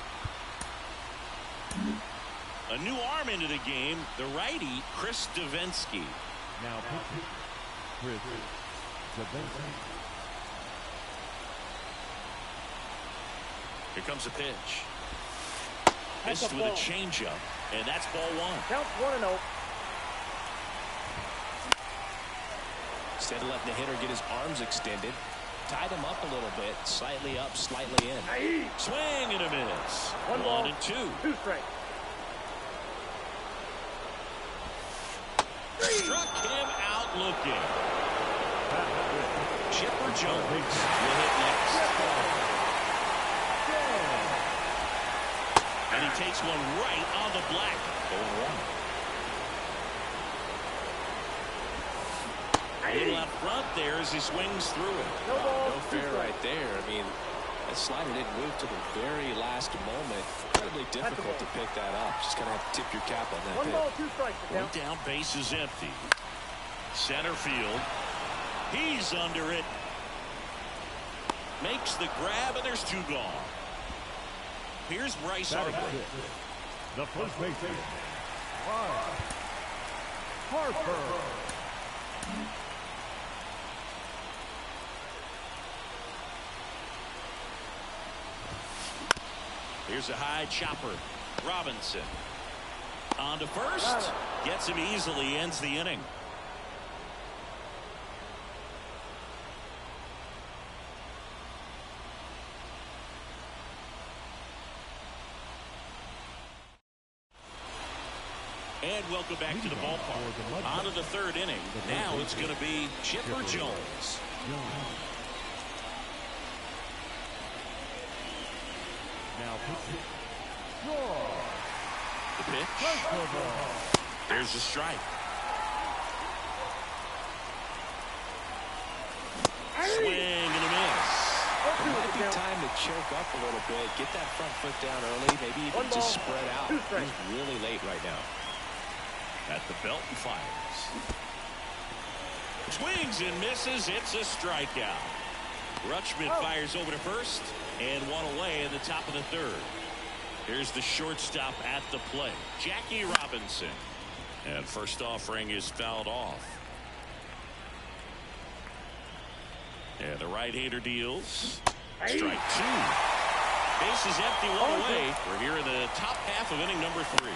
A new arm into the game, the righty, Chris Davinsky. now pitching, Chris Davinsky. Here comes a pitch. Missed with a changeup, and that's ball 1. Count 1-0. Instead of letting the hitter get his arms extended, tied him up a little bit, slightly up, slightly in. Swing and a miss. 1 and 2. 2 strikes. Struck him out looking. Chipper Jones will hit next. And he takes one right on the black. 0-1. A little out front there as he swings through it. No ball, No fair right there. I mean, that slider didn't move to the very last moment. Incredibly difficult to pick that up. Just gonna have to tip your cap on that 1 pitch. ball, 2 strikes. One down, base is empty. Center field. He's under it. Makes the grab, and there's 2 gone. Here's Bryce Harper. The first baseman, Harper. Here's a high chopper. Robinson on to first. Gets him easily. Ends the inning. And welcome back to the ballpark. On to the 3rd inning. Now it's going to be Chipper Jones. Now pitching, The pitch. There's a strike. Swing and a miss. It might be time to choke up a little bit, get that front foot down early, maybe even just spread out. He's really late right now. At the belt and fires. Swings and misses. It's a strikeout. Rutschman fires over to first and one away in the top of the third. Here's the shortstop at the plate, Jackie Robinson. And first offering is fouled off. And the right-hander deals. Strike two. Bases empty, one away. We're here in the top half of inning number 3.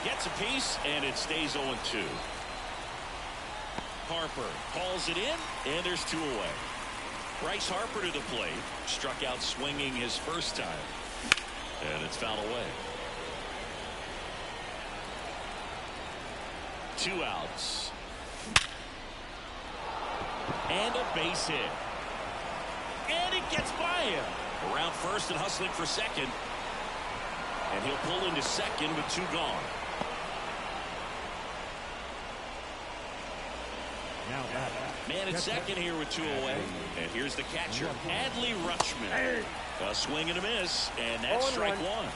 Gets a piece, and it stays 0-2. Harper calls it in, and there's 2 away. Bryce Harper to the plate. Struck out swinging his first time. And it's fouled away. 2 outs. And a base hit. And it gets by him. Around first and hustling for second. And he'll pull into second with 2 gone. Man at second here with 2 away. And here's the catcher, Adley Rutschman. A swing and a miss, and that's strike 1.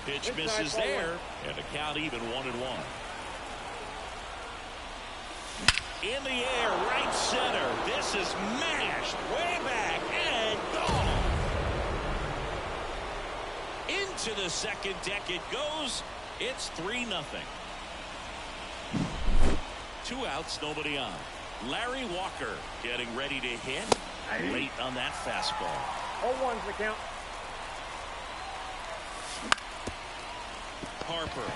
Pitch misses there, and the count even 1-1. In the air, right center. This is mashed way back and gone. Into the second deck it goes. It's 3-0. 2 outs, nobody on. Larry Walker getting ready to hit late on that fastball. 0-1's the count. Harper.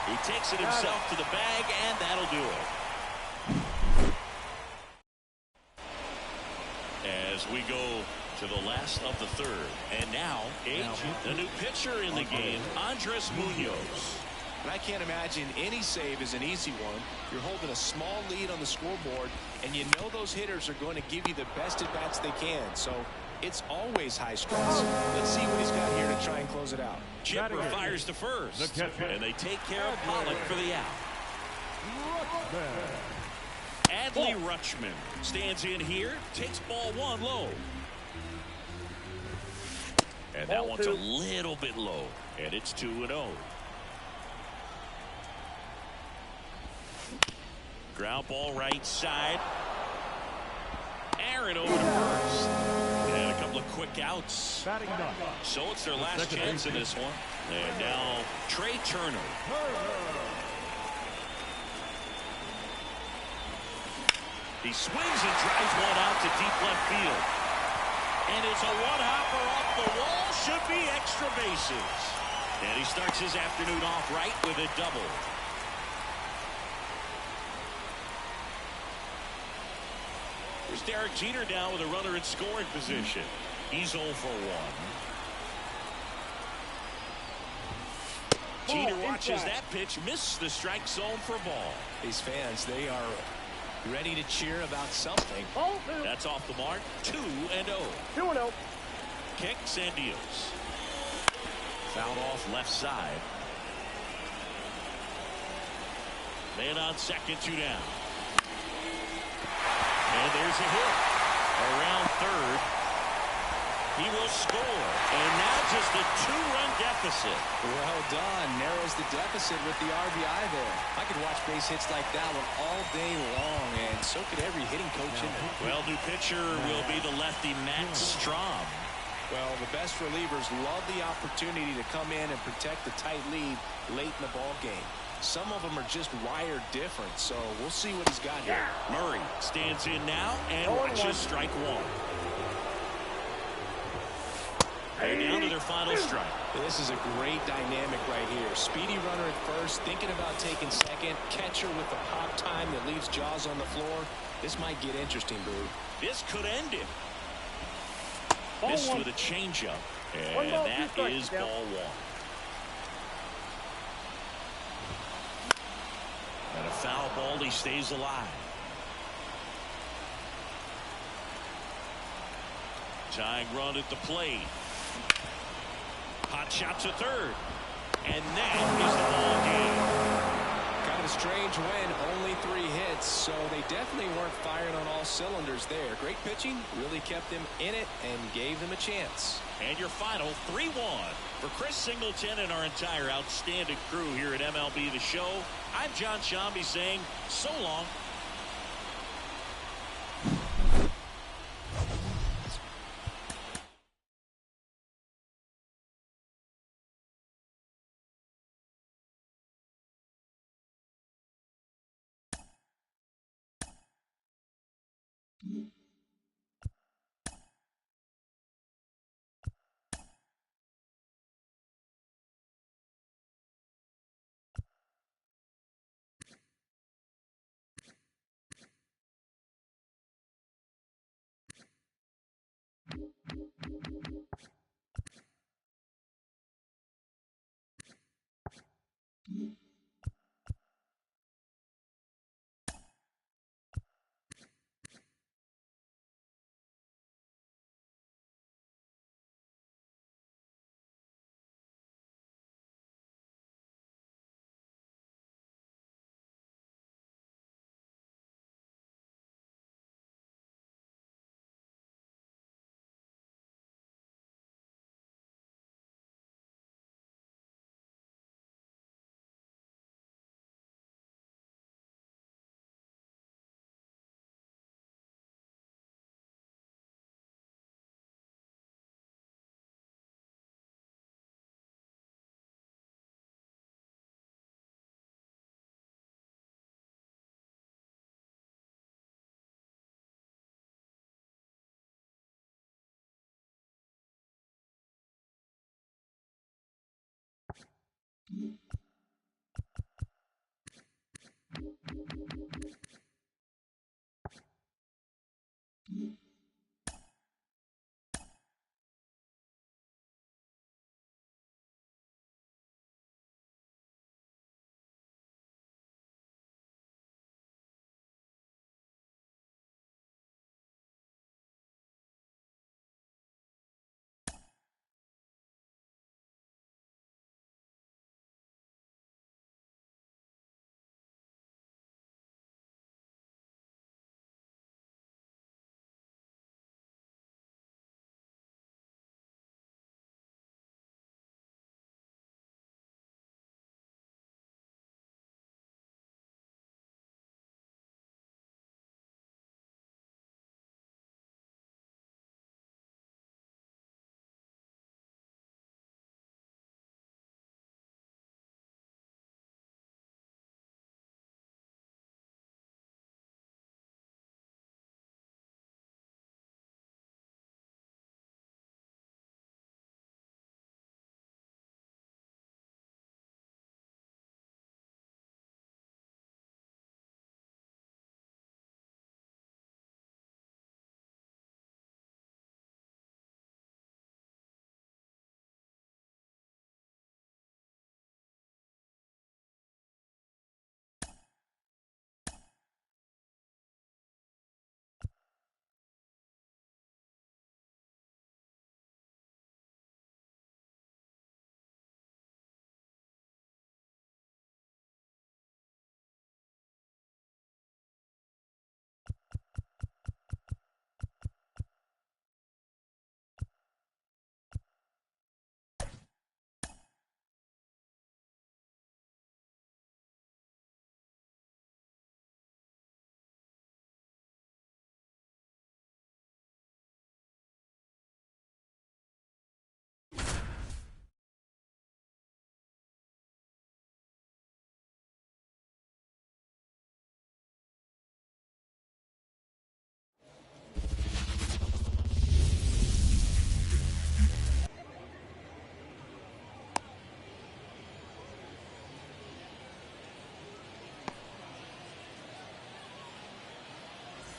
He takes it himself to the bag, and that'll do it. As we go to the last of the third. And now, the new pitcher in the game, Andres Munoz. And I can't imagine any save is an easy one. You're holding a small lead on the scoreboard, and you know those hitters are going to give you the best at-bats they can. So it's always high stress. Let's see what he's got here to try and close it out. Chipper fires to first, and they take care of Pollock for the out. Adley Rutschman stands in here, takes ball 1 low. And that one's a little bit low, and it's 2-0. Ground ball right side. Aaron over to first. And a couple of quick outs. So it's their last chance in this one. And now Trey Turner. He swings and drives one out to deep left field. And it's a one-hopper off the wall. Should be extra bases. And he starts his afternoon off right with a double. Here's Derek Jeter down with a runner in scoring position. He's 0 for 1. Jeter watches that pitch, miss the strike zone for ball. These fans, they are ready to cheer about something. That's off the mark. 2-0. 2-0. Kicks and deals. Fouled off left side. Man on second, 2 down. And there's a hit. Around third. He will score. And now just a 2-run deficit. Well done. Narrows the deficit with the RBI there. I could watch base hits like that one all day long, and so could every hitting coach in it. Well, new pitcher will be the lefty Matt Strom. Well, the best relievers love the opportunity to come in and protect the tight lead late in the ball game. Some of them are just wired different, so we'll see what he's got here. Murray stands in now and watches strike 1. They're down to their final strike. This is a great dynamic right here. Speedy runner at first, thinking about taking second. Catcher with the pop time that leaves Jaws on the floor. This might get interesting, Boo. This could end it. Missed with a changeup, and that is ball 1. And a foul ball, he stays alive. Tying run at the plate. Hot shot to third. And that is the ball game. Kind of a strange win, only 3 hits, so they definitely weren't firing on all cylinders there. Great pitching, really kept them in it and gave them a chance. And your final 3-1. For Chris Singleton and our entire outstanding crew here at MLB The Show, I'm John Shambi saying so long.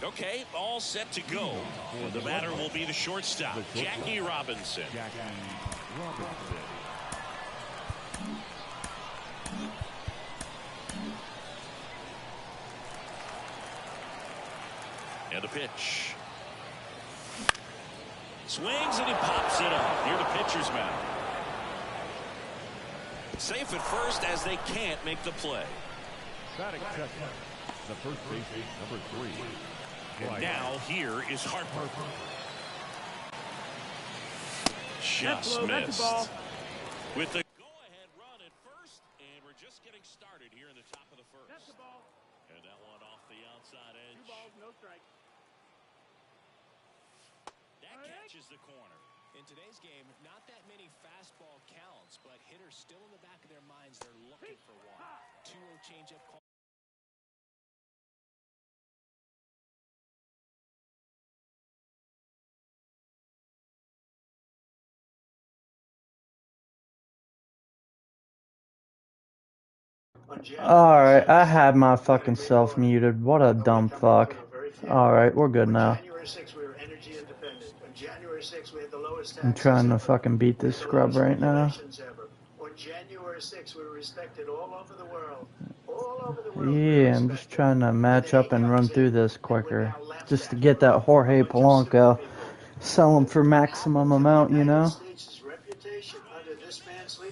Okay, all set to go. The batter will be the shortstop, Jackie Robinson. And the pitch. Swings and he pops it up near the pitcher's mound. Safe at first as they can't make the play. Batting second, the first baseman, number 3. And now here is Harper. Just missed. With the go-ahead run at first, and we're just getting started here in the top of the first. And that one off the outside edge. 2 balls, no strikes. That catches the corner. In today's game, not that many fastball counts, but hitters still in the back of their minds, they're looking for one. 2-0 changeup call. Alright, I had my fucking self muted. What a dumb fuck. Alright, we're good now. I'm trying to fucking beat this scrub right now. Yeah, I'm just trying to match up and run through this quicker. Just to get that Jorge Polanco. Sell him for maximum amount, you know?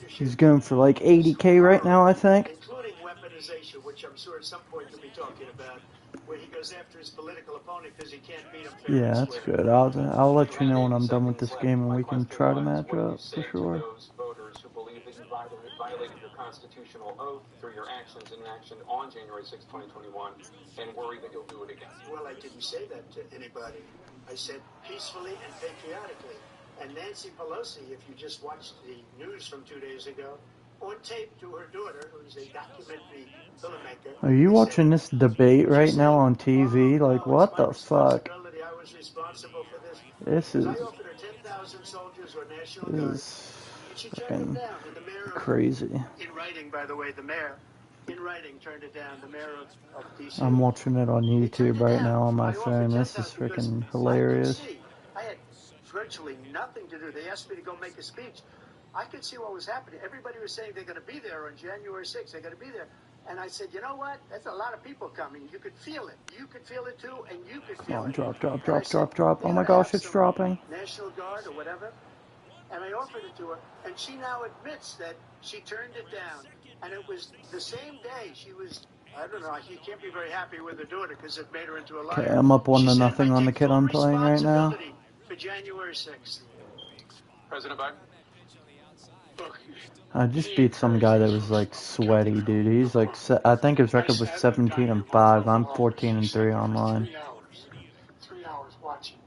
He's going for like 80K right now, I think. Including weaponization, which I'm sure at some point you'll be talking about, where he goes after his political opponent because he can't beat him fair Yeah, and that's square. good. I'll let you know when I'm done with this game and we can try to match up for sure. Those voters who believe that you violated your constitutional oath through your actions in action on January 6, 2021, and worry that you'll do it again. Well, I didn't say that to anybody. I said peacefully and patriotically. And Nancy Pelosi, if you just watched the news from 2 days ago, on tape to her daughter, who's a documentary filmmaker. Are you watching this debate right now on TV? Like, what the fuck? I was responsible for this. This is I offered her 10,000 soldiers or National Guard. She turned fucking it down. And the mayor crazy. in writing, by the way, the mayor, in writing, turned it down. The mayor of D.C. I'm watching it on YouTube right now on my phone. This is freaking hilarious. I had virtually nothing to do. They asked me to go make a speech. I could see what was happening. Everybody was saying they're going to be there on January 6th. They're going to be there. And I said, you know what? That's a lot of people coming. You could feel it. You could feel it too, and you could feel it. Drop. Oh my gosh, it's dropping. National Guard or whatever. And I offered it to her, and she now admits that she turned it down. And it was the same day she was, I don't know, she can't be very happy with her daughter because it made her into a liar. Okay, I'm up 1-0 on the kid I'm playing right now. For January 6th. President Biden? I just beat some guy that was like sweaty, dude. He's like, I think his record was 17-5. I'm 14-3 online. 3 hours watching,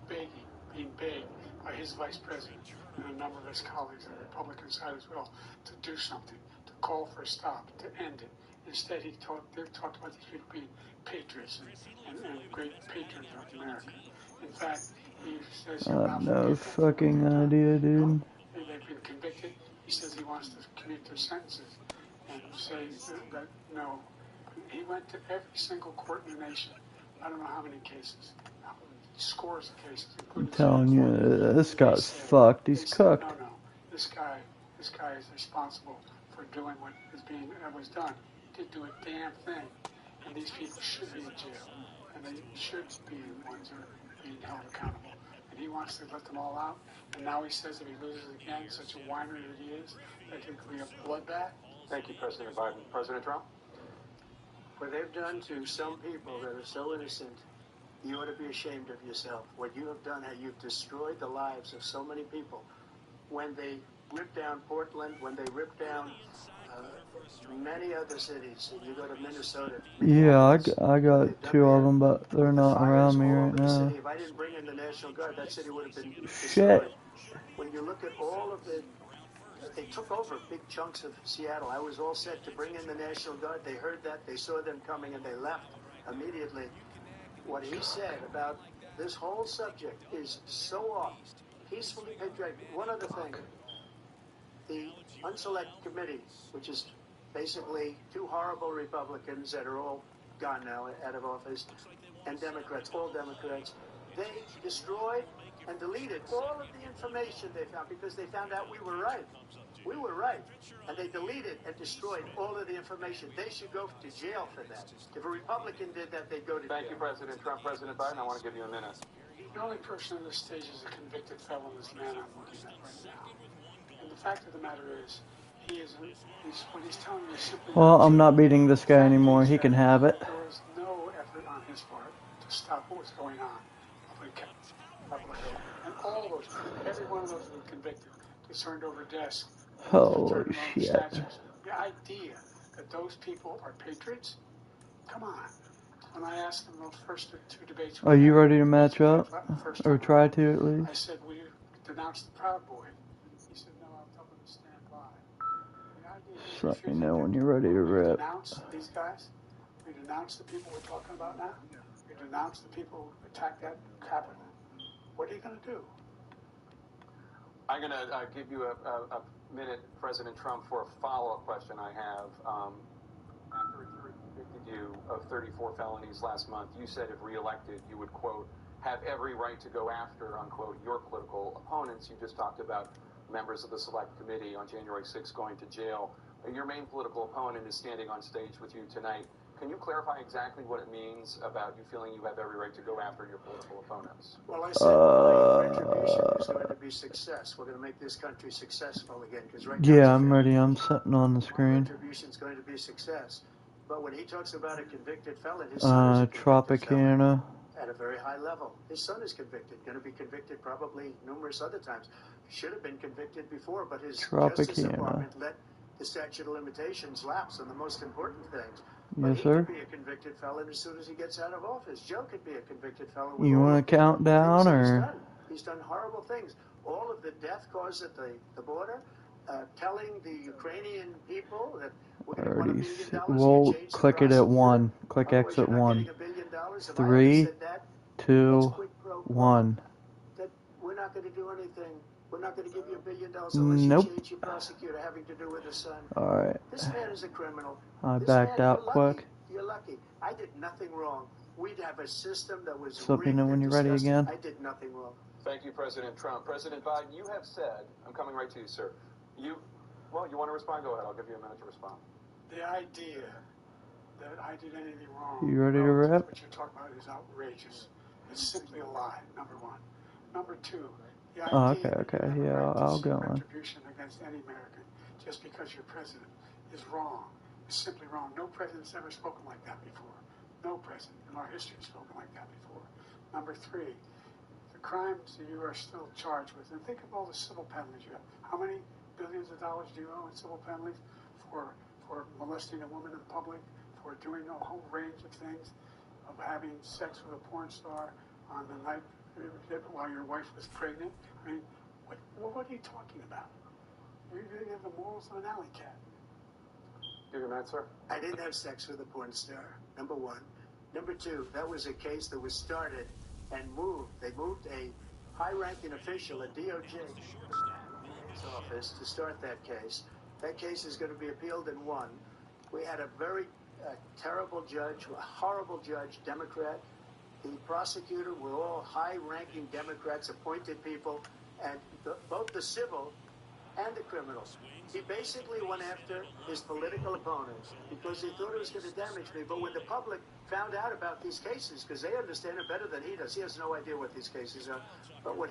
being begged by his vice president and a number of his colleagues on the Republican side as well to do something, to call for a stop, to end it. Instead, they talked about these people being patriots and great patrons of America. In fact, he says I have no fucking idea, dude. They've been convicted. He says he wants to commute their sentences and say that no. He went to every single court in the nation. I don't know how many cases, scores of cases. I'm telling you, this guy's fucked. He's cooked. No. This guy is responsible for doing what was done. He didn't do a damn thing. And these people should be in jail. And they should be the ones who are being held accountable. And he wants to let them all out. And now he says if he loses again, such a whiner that he is, that it could be a bloodbath. Thank you, President Biden. President Trump? What they've done to some people that are so innocent, you ought to be ashamed of yourself. What you have done, how you've destroyed the lives of so many people. When they ripped down Portland, when they ripped down many other cities, you go to Minnesota. Yeah, I got 2 of them, but they're not around me right now. If I didn't bring in the National Guard, that city would have been destroyed. Shit. When you look at all of they took over big chunks of Seattle. I was all set to bring in the National Guard. They heard that, they saw them coming, and they left immediately. What he said about this whole subject is so off. Peacefully patriotic. One other thing. The Unselect Committee, which is basically 2 horrible Republicans that are all gone now, out of office, and Democrats, all Democrats, they destroyed and deleted all of the information they found because they found out we were right. We were right. And they deleted and destroyed all of the information. They should go to jail for that. If a Republican did that, they'd go to jail. Thank you, President Trump. President Biden, I want to give you a minute. The only person on this stage is a convicted felon, this man I'm looking at right now. And the fact of the matter is, he is, what he's telling you is simply Well, not I'm true. not beating this guy anymore. He can have it. There was no effort on his part to stop what was going on up in Capitol Hill. And all those people, every one of those who were convicted, just turned over desks, Holy turned over shit. statues. The idea that those people are patriots? Come on. When I asked them those first two debates, Are you ready to match up? Or try to at I least? said, will you denounce the Proud Boy? He said, no, I'll tell them to stand by. The idea is Just let me refusing know when you're ready to we rip. denounce these guys. We denounce the people we're talking about now. We denounce the people who attacked that Capitol. What are you going to do? I'm going to give you a minute, President Trump, for a follow-up question I have. After a jury convicted you of 34 felonies last month, you said if reelected, you would, quote, have every right to go after, unquote, your political opponents. You just talked about members of the Select Committee on January 6th going to jail. Your main political opponent is standing on stage with you tonight. Can you clarify exactly what it means about you feeling you have every right to go after your political opponents? Well, I said my retribution is going to be success. We're going to make this country successful again. Because right now, Yeah, I'm ready. I'm sitting on the my screen. retribution is going to be success. But when he talks about a convicted felon, his son is a convicted felon Tropicana. at a very high level. His son is convicted, going to be convicted probably numerous other times. Should have been convicted before, but his Justice Department let the statute of limitations lapse on the most important things. But Yes, he sir. could be a convicted felon as soon as he gets out of office. Joe could be a convicted felon. You want to count down, or? He's done horrible things. All of the death caused at the border, telling the Ukrainian people that we're going to want $1 billion. We'll click it at 1. Click exit 1. 3, 2, 1. That we're not going to do anything. We're not going to give you $1 billion unless you change your prosecutor having to do with the son. Alright. This man is a criminal. I backed out quick. You're lucky. I did nothing wrong. We'd have a system that was So let me know when you're ready again. I did nothing wrong. Thank you, President Trump. President Biden, you have said, I'm coming right to you, sir. You want to respond? Go ahead. I'll give you a minute to respond. The idea that I did anything wrong. You ready to rip? What you're talking about is outrageous. It's simply a lie, number one. Number two, the idea okay. Yeah, I'll go on. retribution against any American just because you're president is wrong. It's simply wrong. No president's ever spoken like that before. No president in our history has spoken like that before. Number three, the crimes that you are still charged with, and think of all the civil penalties you have. How many billions of dollars do you owe in civil penalties for molesting a woman in public, for doing a whole range of things, of having sex with a porn star on the night while your wife was pregnant? I mean, what are you talking about? You have the morals of an alley cat. Give your minute, sir. I didn't have sex with a porn star, number one. Number two, that was a case that was started and moved. They moved a high-ranking official at DOJ office to start that case. That case is going to be appealed and won. We had a very terrible judge, a horrible judge, Democrat. The prosecutor were all high-ranking Democrats, appointed people, and both the civil and the criminals. He basically went after his political opponents because he thought it was going to damage me. But when the public found out about these cases, because they understand it better than he does, he has no idea what these cases are. But when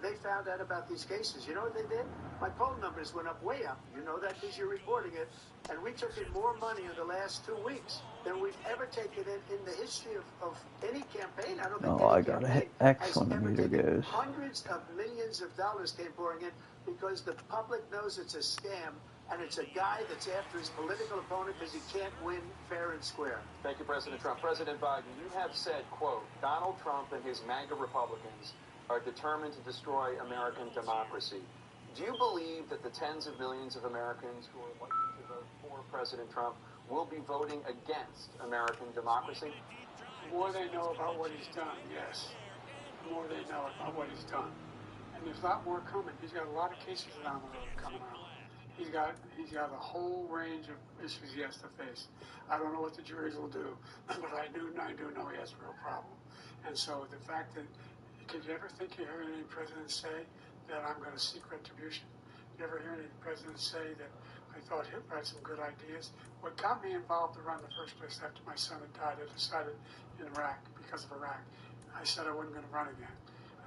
they found out about these cases, you know what they did? My poll numbers went up, way up. You know that because you're reporting it. And we took in more money in the last 2 weeks than we've ever taken in the history of any campaign. I don't think I got to hit X when the meter goes. Hundreds of millions of dollars came pouring in because the public knows it's a scam, and it's a guy that's after his political opponent because he can't win fair and square. Thank you, President Trump. President Biden, you have said, quote, Donald Trump and his MAGA Republicans are determined to destroy American democracy. Do you believe that the tens of millions of Americans who are likely to vote for President Trump will be voting against American democracy? The more they know about what he's done, yes. The more they know about what he's done. And there's a lot more coming. He's got a lot of cases down the road coming out. He's got a whole range of issues he has to face. I don't know what the juries will do, but I do know he has a real problem. And so the fact that, could you ever think you heard any president say that I'm going to seek retribution? You ever hear any president say that I thought Hitler had some good ideas? What got me involved to run the first place after my son had died, I decided in Iraq, because of Iraq, I said I wasn't going to run again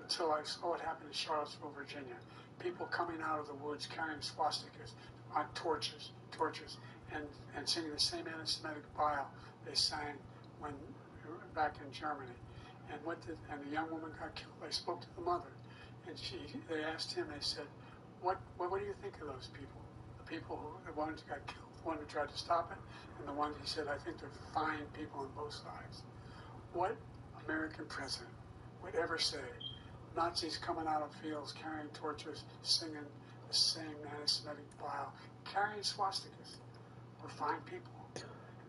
until I saw what happened in Charlottesville, Virginia. People coming out of the woods carrying swastikas. on torches, and singing the same anti-Semitic bile they sang when back in Germany. And the young woman got killed. I spoke to the mother, and they asked him. They said, "What do you think of those people? The people the ones who got killed, the one who tried to stop it, and the ones," he said, "I think they're fine people on both sides." What American president would ever say Nazis coming out of fields carrying torches, singing the same anti-Semitic bile, carrying swastikas were fine people?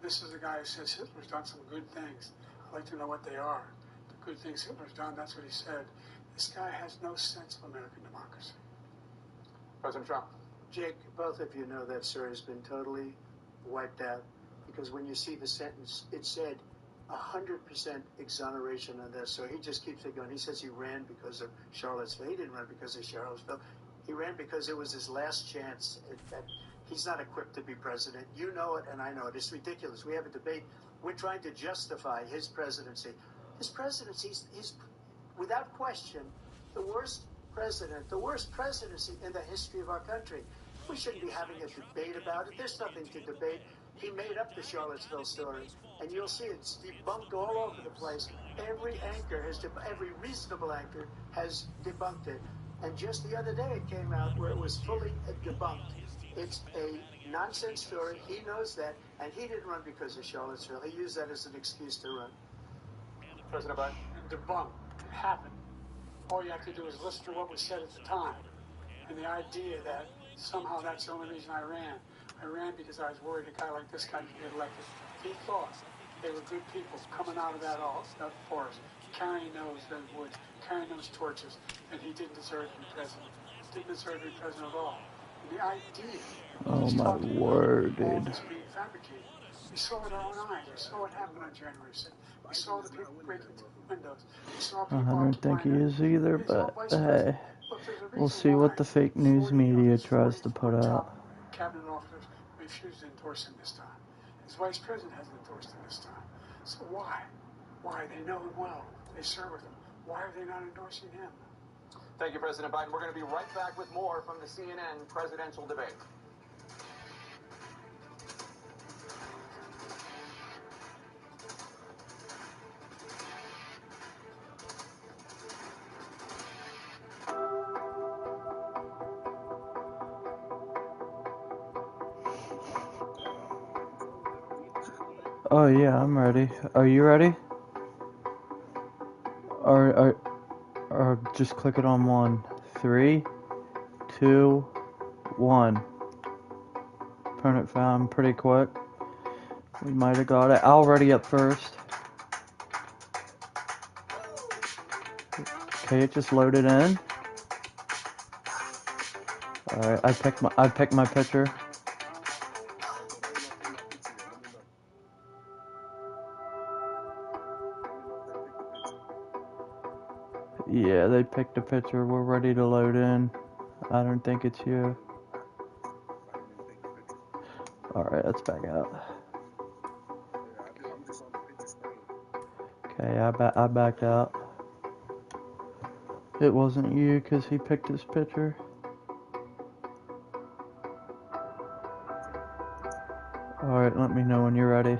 This is a guy who says Hitler's done some good things. I'd like to know what they are. The good things Hitler's done, that's what he said. This guy has no sense of American democracy. President Trump. Jake, both of you know that story has been totally wiped out, because when you see the sentence, it said 100% exoneration on this. So he just keeps it going. He says he ran because of Charlottesville. He didn't run because of Charlottesville. He ran because it was his last chance. He's not equipped to be president. You know it, and I know it. It's ridiculous. We have a debate. We're trying to justify his presidency. His presidency is, without question, the worst presidency in the history of our country. We shouldn't be having a debate about it. There's nothing to debate. He made up the Charlottesville story, and you'll see it's debunked all over the place. Every reasonable anchor has debunked it. And just the other day it came out where it was fully debunked. It's a nonsense story. He knows that, and he didn't run because of Charlottesville. He used that as an excuse to run. President Biden. Debunked. It happened. All you have to do is listen to what was said at the time. And the idea that somehow that's the only reason I ran. I ran because I was worried a guy like this guy could get elected. He thought they were good people coming out of that forest, carrying those wood, carrying those torches, and he didn't deserve to be president. Didn't deserve to be president at all. And the idea. Oh my word, all dude. this being fabricated. We saw it with our own eyes. We saw what happened on January 6th. We saw the people breaking through the windows. We saw people I don't think he is either, but hey, we'll see why what the fake news media tries to put out. Cabinet officers refused to endorse him this time. His vice president hasn't endorsed him this time. So why? Why? They know him well. They serve with him. Why are they not endorsing him? Thank you, President Biden. We're going to be right back with more from the CNN presidential debate. Oh yeah, I'm ready. Are you ready? Or just click it on 1. 3, 2, 1. Permit found pretty quick. We might have got it. Already up first. Okay, it just loaded in. Alright, I picked my picture. Yeah, they picked a picture. We're ready to load in. I don't think it's you. Alright, let's back out. Okay, I backed out. It wasn't you because he picked his picture. Alright, let me know when you're ready.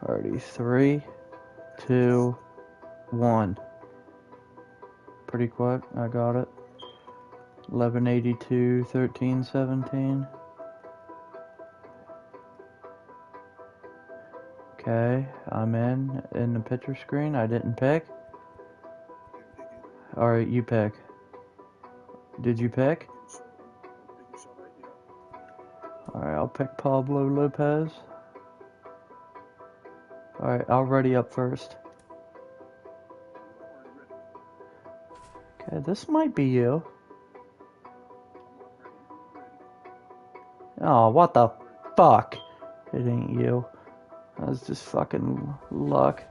Alrighty, 3, 2, 1. Pretty quick, I got it. 1182, 1317. Okay, I'm in the picture screen. I didn't pick. Alright, you pick. Did you pick? Alright, I'll pick Pablo Lopez. Alright, I'll ready up first. Okay, this might be you. Oh, what the fuck? It ain't you. That's just fucking luck.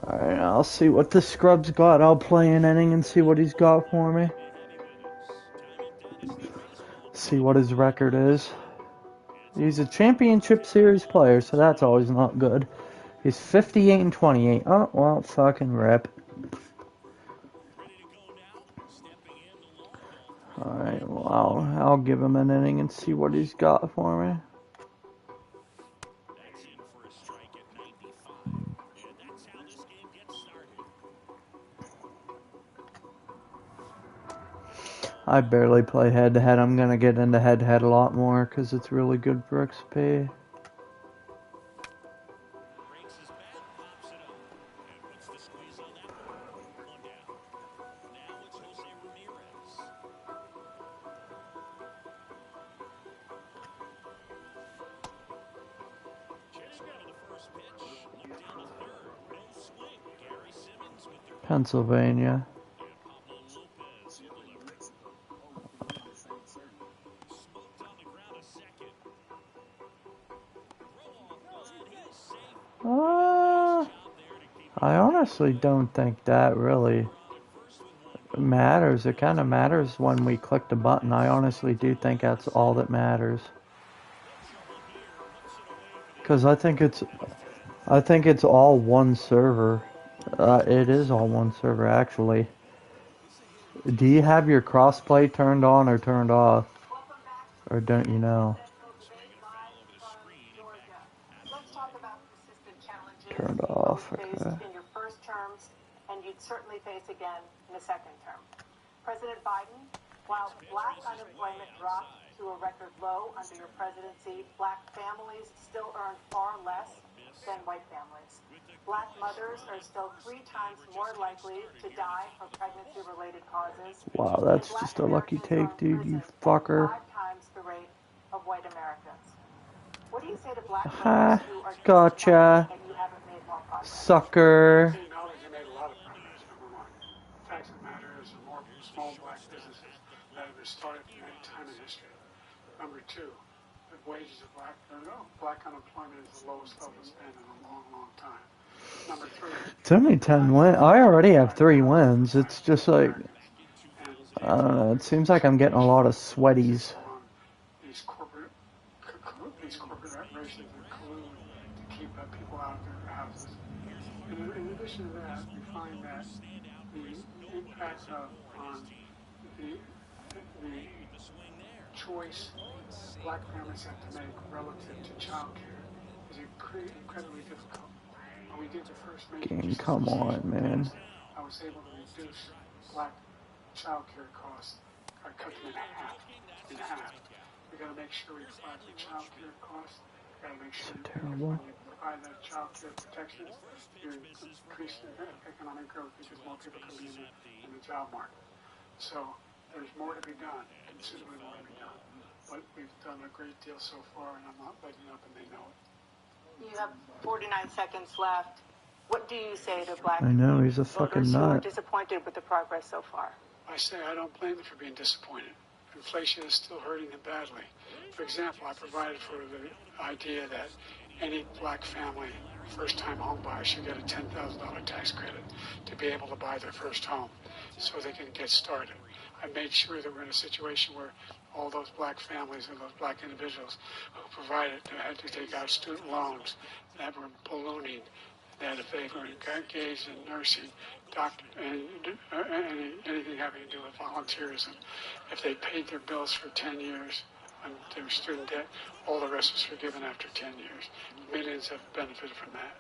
Alright, I'll see what the scrub's got. I'll play an inning and see what he's got for me. See what his record is. He's a championship series player, so that's always not good. He's 58 and 28. Oh, well, fucking rip. Alright, well, I'll give him an inning and see what he's got for me. That's in for a strike at 95. And that's how this game gets started. I barely play head-to-head. I'm going to get into head-to-head a lot more because it's really good for XP. Breaks his bat, pops it up, and puts the squeeze on that one. One down. Now it's Jose Ramirez. Checks down to the first pitch. Look down to third. No swing. Gary Simmons with the Pennsylvania. and Pablo Lopez in delivery. Smoked on the ground a second. Throw off one. He's safe. I honestly don't think that really matters. It kind of matters when we click the button. I honestly do think that's all that matters. Because I think it's all one server. It is all one server, actually. Do you have your crossplay turned on or turned off? Or don't you know? Turned off, okay. In your first terms, and you'd certainly face again in the second term. President Biden, while black unemployment dropped to a record low under your presidency, black families still earn far less than white families. Black mothers are still 3 times more likely to die from pregnancy-related causes. Wow, that's just a lucky take, dude, you fucker. 5 times the rate of white Americans. What do you say to black Ha, voters who are gotcha. that you haven't made more progress? Sucker. They acknowledge they made a lot of progress, number one. The fact of the matter is there are more small black businesses that have been started in any time in history. Number two, the wages of black unemployment is the lowest level it's been in a long, long time. Number three. It's only 10 wins. I already have 3 wins. It's just like, I don't know, it seems like I'm getting a lot of sweaties. These corporate races that collude to keep people out of their houses. In addition to that, we find that the impact on the choice black families have to make relative to child care is incredibly difficult. When we did the first Game, come on, man. I was able to reduce black child care costs. I cut them in half. We got to make sure we provide the child care costs. We got to make sure terrible. when you provide that child care protections, you increase economic growth because more people can be in the job market. So there's more to be done, considerably more to be done. But we've done a great deal so far, and I'm not letting up, and they know it. You have 49 seconds left. What do you say to black I know, he's a voters fucking who are nut. disappointed with the progress so far? I say I don't blame them for being disappointed. Inflation is still hurting them badly. For example, I provided for the idea that any black family, first-time home buyer, should get a $10,000 tax credit to be able to buy their first home so they can get started. I made sure that we're in a situation where all those black families and those black individuals who provided had to take out student loans that were ballooning, that if they were engaged in nursing, doctor, and anything having to do with volunteerism, if they paid their bills for 10 years on their student debt, all the rest was forgiven after 10 years. Millions have benefited from that.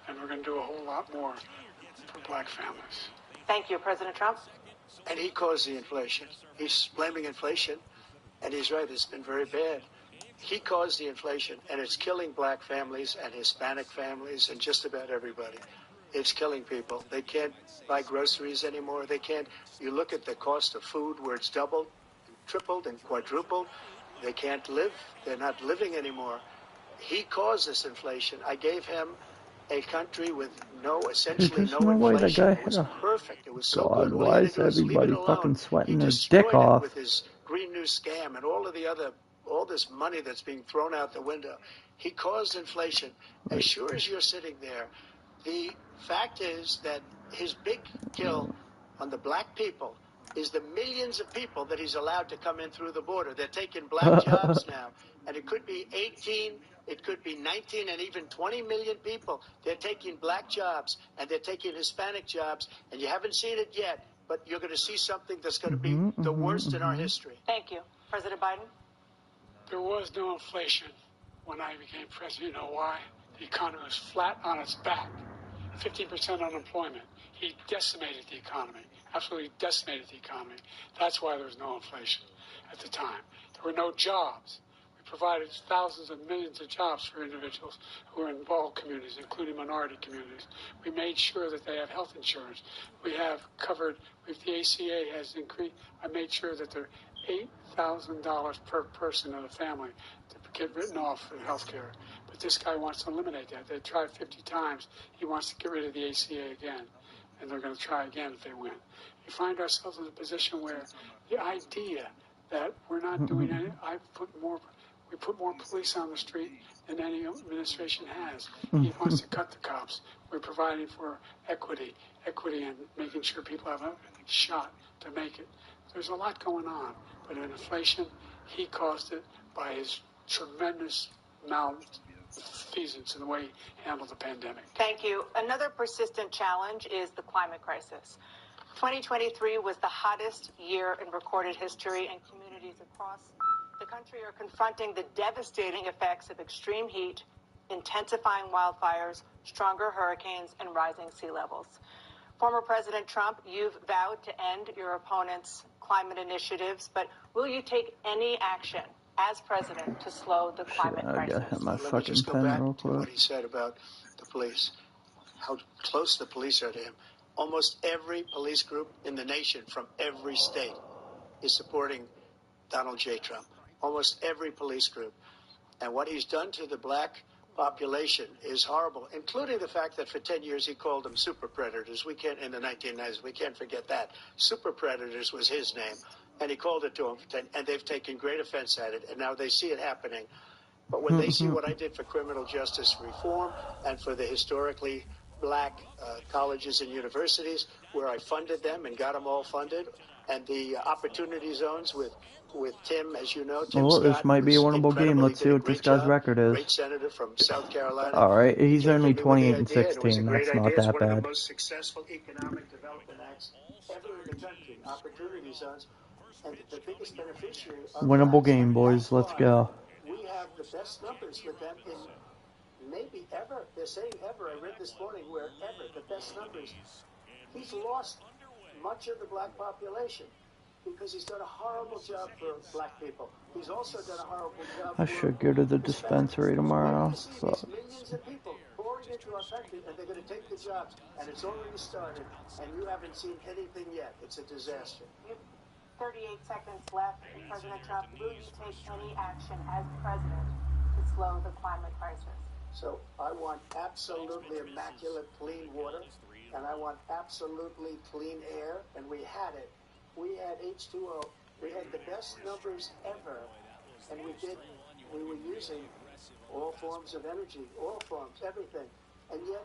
And we're going to do a whole lot more for black families. Thank you, President Trump. And he caused the inflation. He's blaming inflation, and he's right, it's been very bad. He caused the inflation, and it's killing black families and Hispanic families and just about everybody. It's killing people. They can't buy groceries anymore. They can't. You look at the cost of food where it's doubled, tripled, and quadrupled. They can't live. They're not living anymore. He caused this inflation. I gave him a country with essentially no inflation. It was perfect. It was so good. Why is everybody fucking sweating their dick off? With his Green New Scam and all this money that's being thrown out the window. He caused inflation. As sure as you're sitting there, the fact is that his big kill on the black people is the millions of people that he's allowed to come in through the border. They're taking black jobs now, and it could be 18, it could be 19, and even 20 million people. They're taking black jobs, and they're taking Hispanic jobs, and you haven't seen it yet, but you're going to see something that's going to be the worst in our history. Thank you. President Biden? There was no inflation when I became president. You know why? The economy was flat on its back. 15% unemployment. He decimated the economy. Absolutely decimated the economy. That's why there was no inflation at the time. There were no jobs. We provided thousands of millions of jobs for individuals who are in all communities, including minority communities. We made sure that they have health insurance. We have covered, if the ACA has increased, I made sure that they're $8,000 per person in a family to get written off for health care. But this guy wants to eliminate that. They tried 50 times. He wants to get rid of the ACA again. And they're going to try again if they win. We find ourselves in a position where the idea that we're not doing any, we put more police on the street than any administration has. He wants to cut the cops. We're providing for equity and making sure people have a shot to make it. There's a lot going on. But in inflation, he caused it by his tremendous malfeasance in the way he handled the pandemic. Thank you. Another persistent challenge is the climate crisis. 2023 was the hottest year in recorded history, and communities across the country are confronting the devastating effects of extreme heat, intensifying wildfires, stronger hurricanes, and rising sea levels. Former President Trump, you've vowed to end your opponent's climate initiatives, but will you take any action as president to slow the climate crisis? I gotta hit my Let me fucking just go pen back real to what quick. he said about the police, how close the police are to him. Almost every police group in the nation from every state is supporting Donald J. Trump. Almost every police group. And what he's done to the black population is horrible, including the fact that for 10 years he called them super predators. We can't, in the 1990s, we can't forget that. Super predators was his name. And he called it to them for 10, and they've taken great offense at it, and now they see it happening. But when they see what I did for criminal justice reform and for the historically black colleges and universities, where I funded them and got them all funded, and the opportunity zones with Tim, as you know, Tim Well, Scott, this might be a was winnable game. incredible. Let's He see did a what this great guy's job. record is. Great senator from South Carolina. Alright, he's He only came to me with 28 the and idea, and it was a 16. great That's not idea. It's that one of the bad. most successful economic development acts ever in the country. Opportunity zones, and the biggest beneficiary of Winnable that. game, boys. Let's go. We have the best numbers with them in maybe ever. They're saying ever. I read this morning where ever the best numbers. He's lost much of the black population because he's done a horrible job for black people. He's also done a horrible job I for should go to the Hispanics. dispensary tomorrow. You see So these millions of people pouring into our country, and they're going to take the jobs, and it's already started, and you haven't seen anything yet. It's a disaster. 38 seconds left. President Trump, will you take any action as president to slow the climate crisis? So I want absolutely immaculate clean water, and I want absolutely clean air, and we had it. We had H2O. We had the best numbers ever, and we were using all forms of energy, all forms, everything. And yet,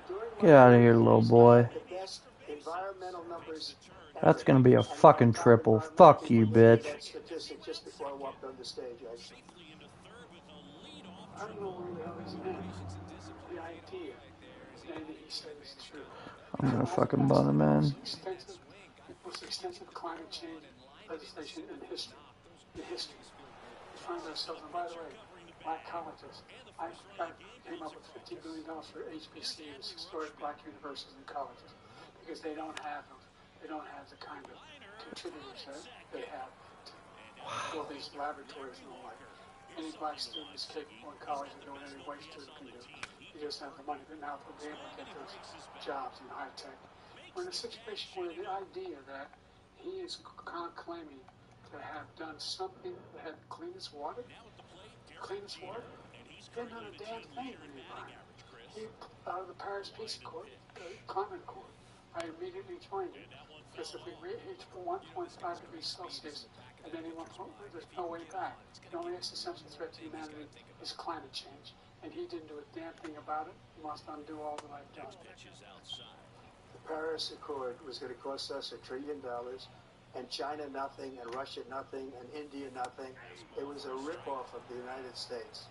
during get out of here, little boy. the best environmental numbers ever. That's gonna be a And fucking top triple. environmental Fuck you, people gave me bitch. that statistic just before I walked on the stage. I don't know where the hell he's been. The idea that anything he said is true. I'm gonna fucking bun him, man. Most extensive climate change legislation in history. In history. We find ourselves, and by the way, black colleges. I came up with $50 billion for HBCUs, historic black universities and colleges, because they don't have them. They don't have the kind of contributors that they have to all these laboratories and all that. Any black student is capable in college of doing any white student can do. You just have the money, but now they'll be able to get those jobs in high tech. We're in a situation where the idea that he is claiming to have done something that had cleanest water, he didn't done a damn thing for the environment. He, out of the Paris Peace Accord, the Climate Accord, I immediately joined it. Because if we reach 1.5 degrees Celsius at any one point, there's no way back. The only existential threat to humanity is climate change. And he didn't do a damn thing about it. He wants to undo all that I've done. The Paris Accord was going to cost us $1 trillion, and China nothing, and Russia nothing, and India nothing. It was a ripoff of the United States.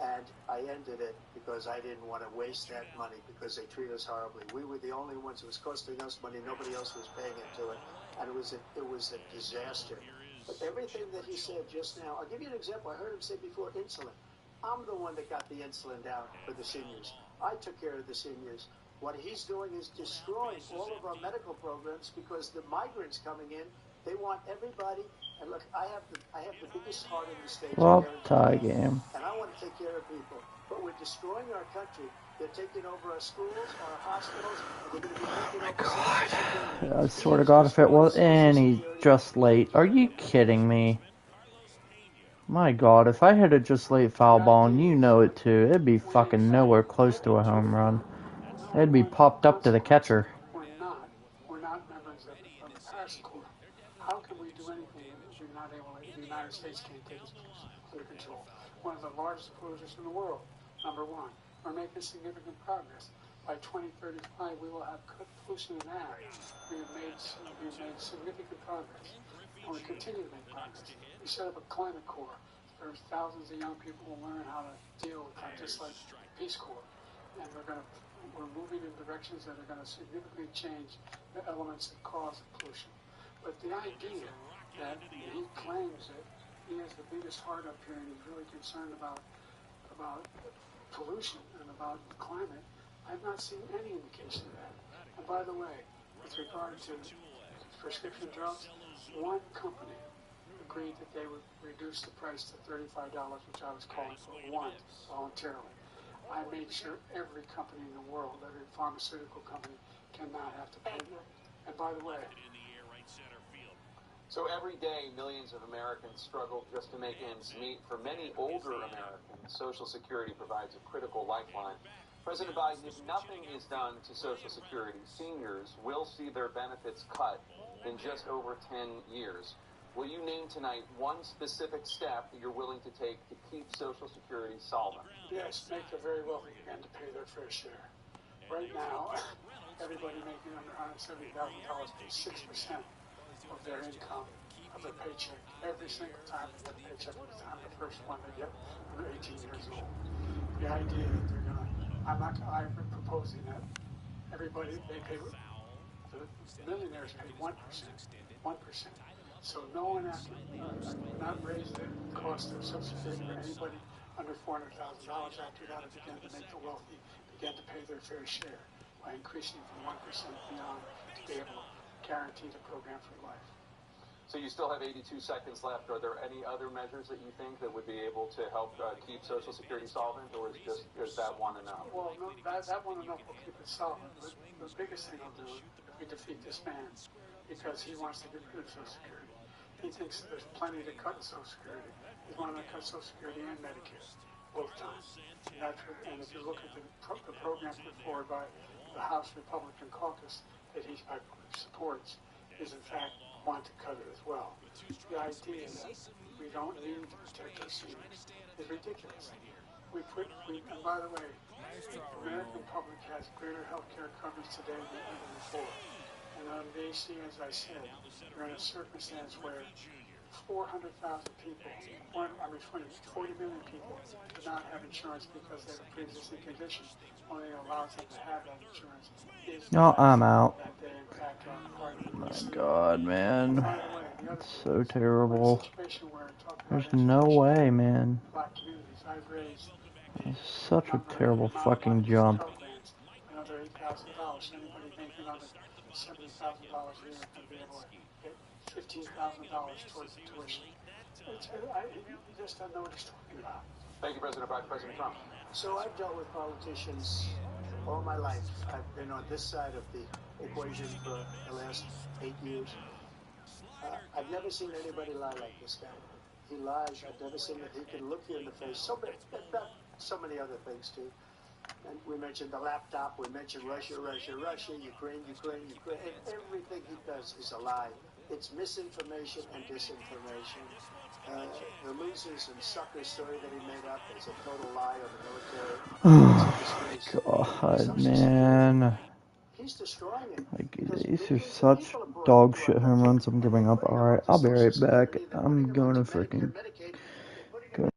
And I ended it because I didn't want to waste that money because they treat us horribly. We were the only ones. It was costing us money. Nobody else was paying into it. And it was a disaster. But everything that he said just now, I'll give you an example. I heard him say before insulin. I'm the one that got the insulin down for the seniors. I took care of the seniors. What he's doing is destroying all of our medical programs because the migrants coming in, they want everybody. And look, I have the biggest heart in the state. Well, tie game. And I want to take care of people. But we're destroying our country. They're taking over our schools, our hospitals, and they're going to be taking over Social Security. I swear to God, if it was any just late. Are you kidding me? My God, if I hit a just late foul ball, and you know it too, it'd be fucking nowhere close to a home run. It'd be popped up to the catcher. We're not members of the Paris Accord. How can we do anything if we're not able? The United States can't take us under control. One of the largest polluters in the world. Number one, we're making significant progress. By 2035, we will have cut pollution in half. We have made significant progress, and we continue to make progress. We set up a climate corps. There's thousands of young people who learn how to deal with that, just like Peace Corps, and we're moving in directions that are going to significantly change the elements that cause pollution. But the idea that he claims that he has the biggest heart up here and he's really concerned about pollution and about the climate, I've not seen any indication of that. And by the way, with regard to prescription drugs, one company agreed that they would reduce the price to $35, which I was calling for once voluntarily. I made sure every company in the world, every pharmaceutical company, cannot have to pay that. And by the way, so every day, millions of Americans struggle just to make ends meet. For many older Americans, Social Security provides a critical lifeline. President Biden, if nothing is done to Social Security, seniors will see their benefits cut in just over 10 years. Will you name tonight one specific step that you're willing to take to keep Social Security solvent? Yes, make the very wealthy begin to pay their fair share. Right now, everybody making under $170,000 pays 6% of their income, of their paycheck, every single time they get a paycheck from the time the first one they get when they're 18 years old. The idea that they're going to, I'm proposing that everybody, they pay, the millionaires pay 1%. So no one has to not raise the cost of Social Security for anybody under $400,000 after that, begin to make the wealthy begin to pay their fair share by increasing from 1% beyond to be able to guarantee the program for life. So you still have 82 seconds left. Are there any other measures that you think that would be able to help keep Social Security solvent, or is that one enough? Well, no, that one enough will keep it solvent. But the biggest thing I'll do if we defeat this man, because he wants to get rid of Social Security. He thinks there's plenty to cut in Social Security. He's wanting to cut Social Security and Medicare both times. And if you look at the program put forward by the House Republican caucus that he supports, is in fact want to cut it as well. The idea that we don't need to protect our seniors is ridiculous. And by the way, the American public has greater health care coverage today than ever before. And on DC, as I said, we're in a circumstance where 400,000 people, 40 million people do not have insurance because they have a pre-existing condition. Only allows them to have that insurance is No, I'm out. that they in fact are part of the My God, man. By the way, the other It's thing, so we're in a terrible. situation where talking There's about no education, way, man. black communities, I've raised It's such a terrible fucking jump. another $8,000. Anybody making under $70,000 a year can be able to get $15,000 towards the tuition. You just don't know what he's talking about. Thank you, President Biden. President Trump. So I've dealt with politicians all my life. I've been on this side of the equation for the last 8 years. I've never seen anybody lie like this guy. He lies. I've never seen that he can look you in the face. So many other things too. And we mentioned the laptop. We mentioned Russia, Ukraine. Everything he does is a lie. It's misinformation and disinformation. The losers and suckers story that he made up is a total lie on the military. Oh my God, man. He's destroying it. Like, these are such dog shit home runs. I'm giving up. Alright, I'll be right back. I'm going to freaking go.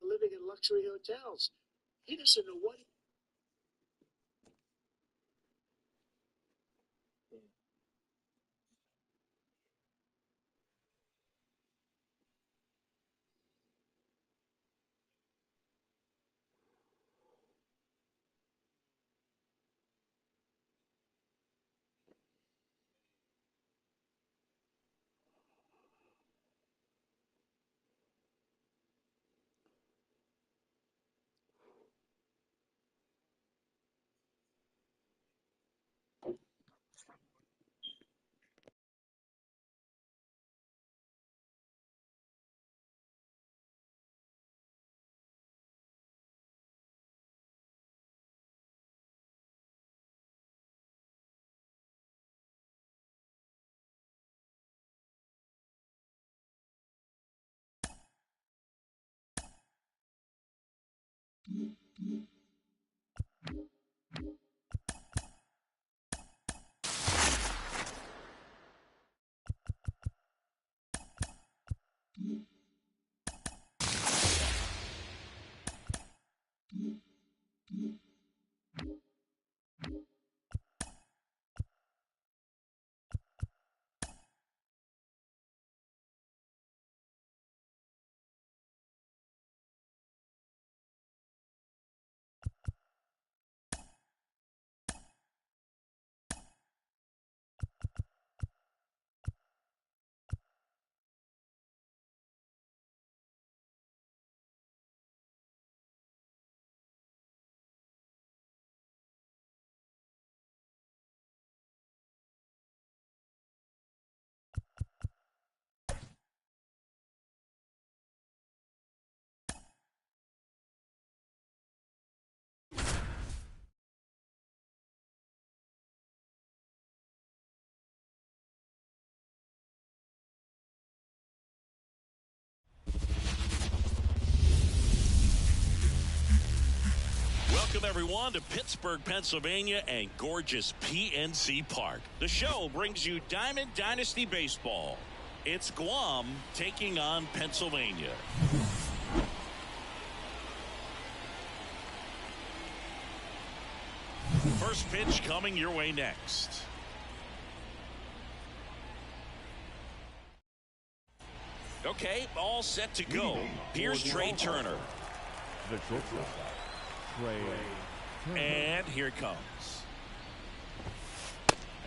Living in luxury hotels. He doesn't know what Welcome, everyone, to Pittsburgh, Pennsylvania and gorgeous PNC Park. The show brings you Diamond Dynasty Baseball. It's Guam taking on Pennsylvania. First pitch coming your way next. Okay, all set to go. Here's Trey Turner. The shortstop, Trey Turner. And here it comes.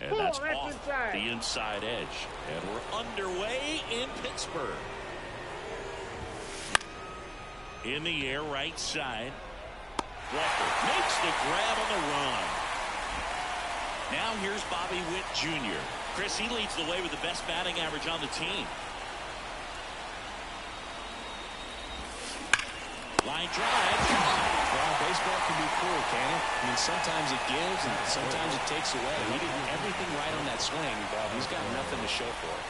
And that's off the inside edge. And we're underway in Pittsburgh. In the air, right side. Walker makes the grab on the run. Now here's Bobby Witt Jr. Chris, he leads the way with the best batting average on the team. Line drive. Well, baseball can be cool, can it? I mean, sometimes it gives and sometimes it takes away. He did everything right on that swing, but he's got nothing to show for it.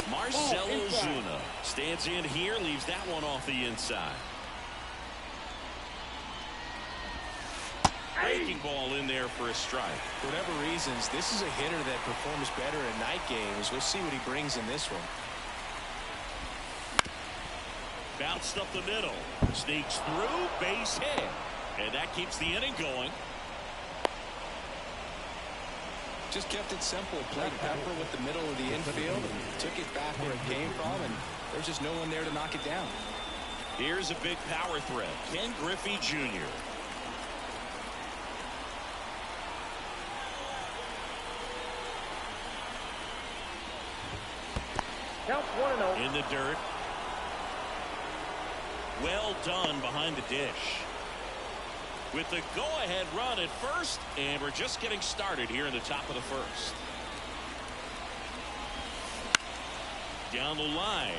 Marcelo Zuna stands in here, leaves that one off the inside. Breaking ball in there for a strike. For whatever reasons, this is a hitter that performs better in night games. We'll see what he brings in this one. Bounced up the middle. Sneaks through, base hit. And that keeps the inning going. Just kept it simple. Played Pepper with the middle of the infield. Took it back where it came from, and there's just no one there to knock it down. Here's a big power threat. Ken Griffey Jr. Count 1-0. In the dirt. Well done behind the dish. With the go-ahead run at first, and we're just getting started here in the top of the first. Down the line.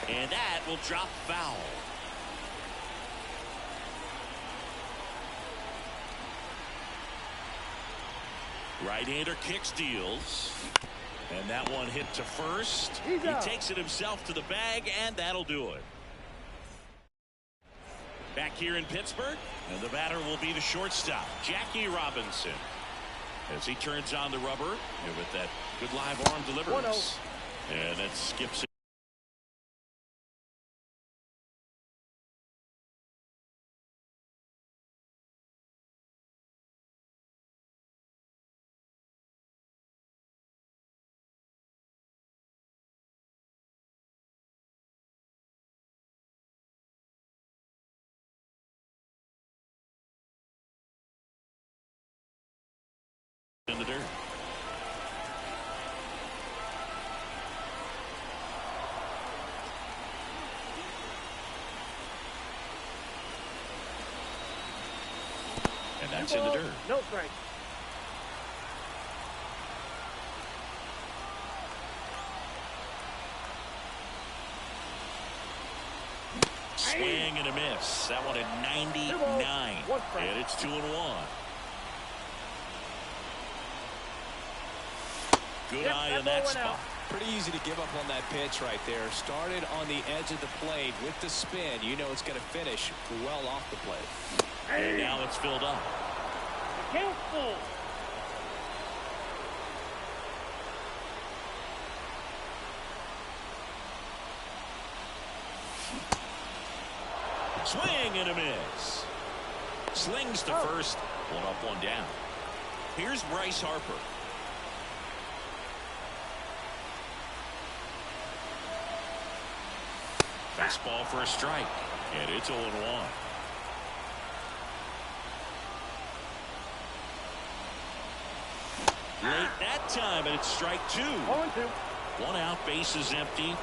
And that will drop foul. Right-hander kicks, deals. And that one hit to first. He takes it himself to the bag, and that'll do it. Back here in Pittsburgh, and the batter will be the shortstop, Jackie Robinson. As he turns on the rubber, and with that good live arm delivers. And it skips it. In the dirt. And that's in the dirt. No strike. Swing and a miss. That one at 99. And it's 2-1. Good eye in that spot. Pretty easy to give up on that pitch right there. Started on the edge of the plate with the spin. You know it's going to finish well off the plate. And now it's filled up. Count full. Swing and a miss. Slings to first. One up, one down. Here's Bryce Harper. Fastball for a strike. And it's 0-1. Late that time, and it's strike 2. 0-2. One out, base is empty.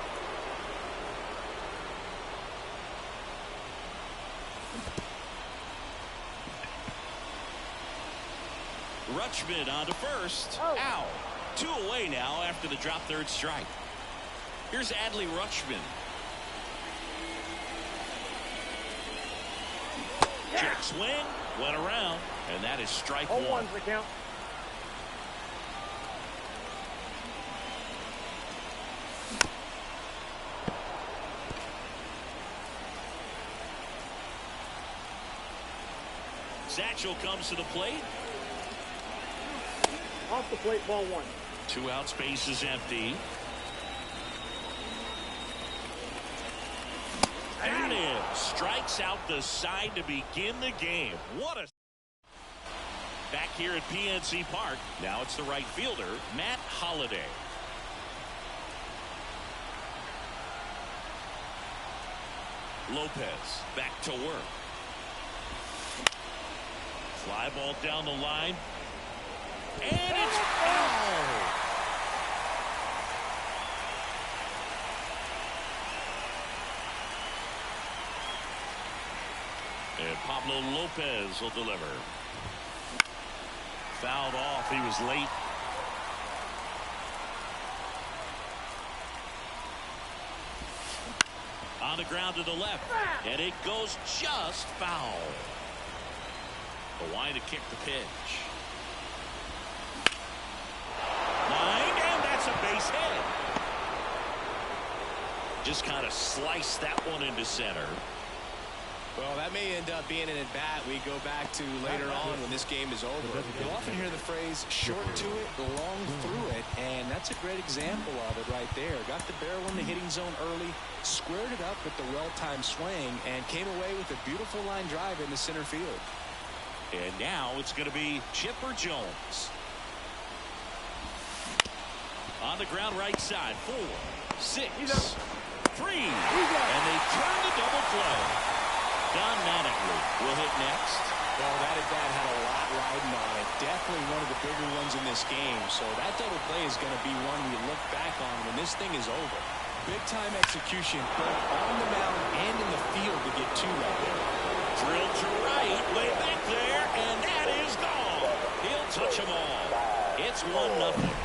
Rutschman on to first. Out. 2 away now after the drop third strike. Here's Adley Rutschman. Check swing. Went around. And that is strike 1. 0-1's the count. Satchel comes to the plate. Off the plate, ball 1. 2 out, space is empty. That is strikes out the side to begin the game. What a back here at PNC Park. Now it's the right fielder, Matt Holliday. Lopez back to work. Fly ball down the line. And it's foul. And Pablo Lopez will deliver. Fouled off. He was late. On the ground to the left. And it goes just foul. The line to kick the pitch. Line, and that's a base hit. Just kind of sliced that one into center. Well, that may end up being an at-bat we go back to later on when this game is over. You'll often hear the phrase, short to it, long through it, and that's a great example of it right there. Got the barrel in the hitting zone early, squared it up with the well-timed swing, and came away with a beautiful line drive into center field. And now it's going to be Chipper Jones. On the ground right side, 4, 6, 3, and they turn the double play. Don Mattingly will hit next. Well, that at-bat had a lot riding on it. Definitely one of the bigger ones in this game. So that double play is going to be one we look back on when this thing is over. Big-time execution both on the mound and in the field to get 2 right there. Drilled to right, way back there, and that is gone. He'll touch them all. It's 1-0.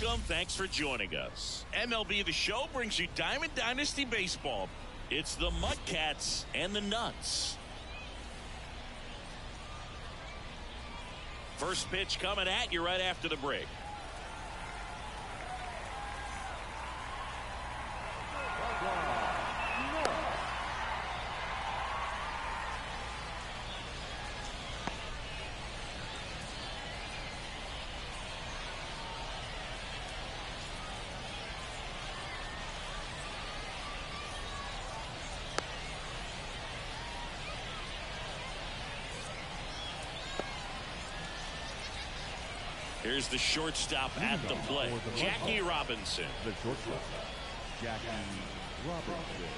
welcome. Thanks for joining us. MLB The Show brings you Diamond Dynasty Baseball. It's the Mudcats and the Nuts. First pitch coming at you right after the break. Here's the shortstop at the plate, Jackie Robinson. The shortstop, Jackie Robinson.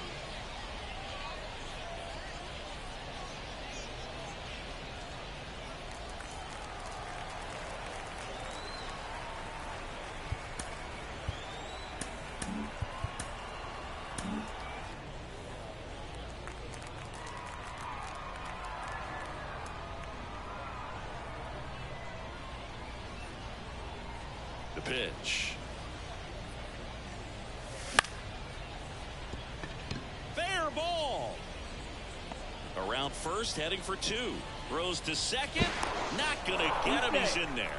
The pitch. Fair ball. Around first, heading for two. Throws to second. Not going to get him. He's in there.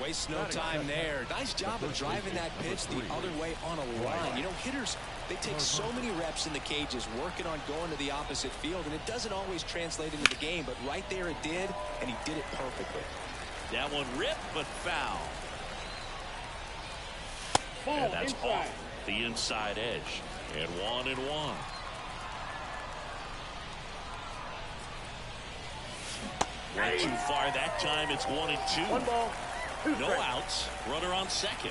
Wastes no time there. Nice job of driving that pitch the other way on a line. You know, hitters, they take so many reps in the cages working on going to the opposite field, and it doesn't always translate into the game, but right there it did, and he did it perfectly. That one ripped, but foul. And that's off the inside edge. And 1-1. Went too far that time. It's 1-2. 1 ball, 2 No strikes. outs. Runner on second.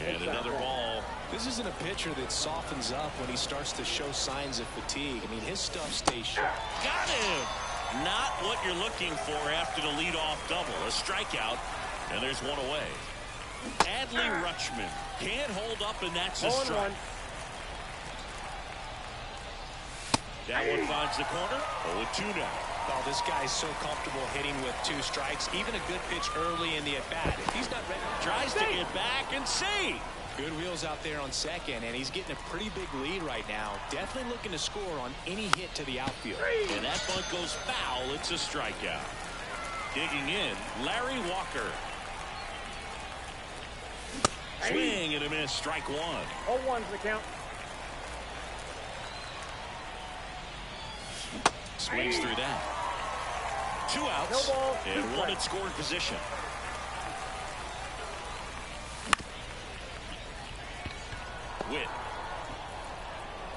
And another ball. This isn't a pitcher that softens up when he starts to show signs of fatigue. I mean, his stuff stays sharp. Got him. Not what you're looking for after the leadoff double. A strikeout. And there's one away. Adley Rutschman can't hold up, and that's a strike. 0-1. That one finds the corner. 0-2 now. Oh, this guy's so comfortable hitting with 2 strikes. Even a good pitch early in the at-bat. If he's not ready, Tries to get back and see. good wheels out there on second, and he's getting a pretty big lead right now. Definitely looking to score on any hit to the outfield. And that bunt goes foul. It's a strikeout. Digging in, Larry Walker. Swing and a miss. Strike one. 0-1's the count. Swings through that. 2 outs. No ball, And 2 one strikes. at scoring position. Witt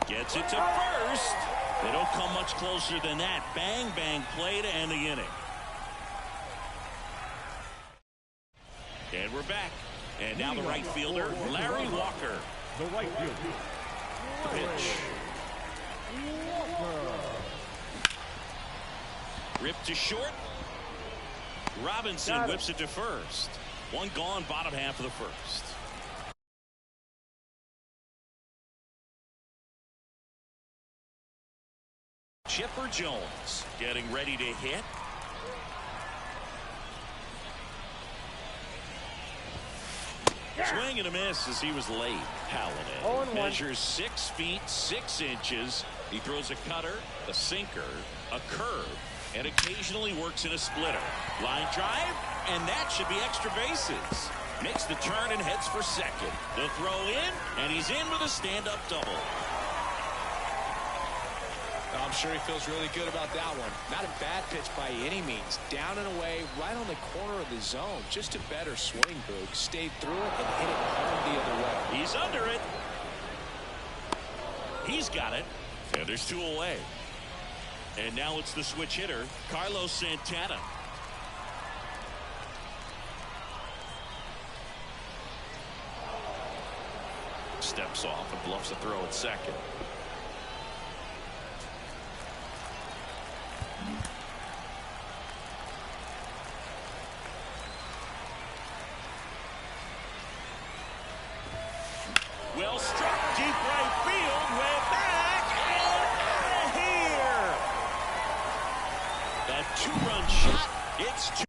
gets it to first. They don't come much closer than that. Bang, bang play to end the inning. And we're back. And now the right fielder, Larry Walker. The right fielder. Pitch. Ripped to short. Robinson whips it to first. One gone, bottom half of the first. Chipper Jones getting ready to hit. Swing and a miss as he was late. Halliday measures 6 feet 6 inches. He throws a cutter, a sinker, a curve, and occasionally works in a splitter. Line drive, and that should be extra bases. Makes the turn and heads for second. The throw in, and he's in with a stand-up double. I'm sure he feels really good about that one. Not a bad pitch by any means. Down and away, right on the corner of the zone. Just a better swing, Boog. Stayed through it and hit it hard the other way. He's under it. He's got it. And there's 2 away. And now it's the switch hitter, Carlos Santana. Steps off and bluffs a throw at second. Well struck, deep right field, way back, and out of here. A 2-run shot. It's 2.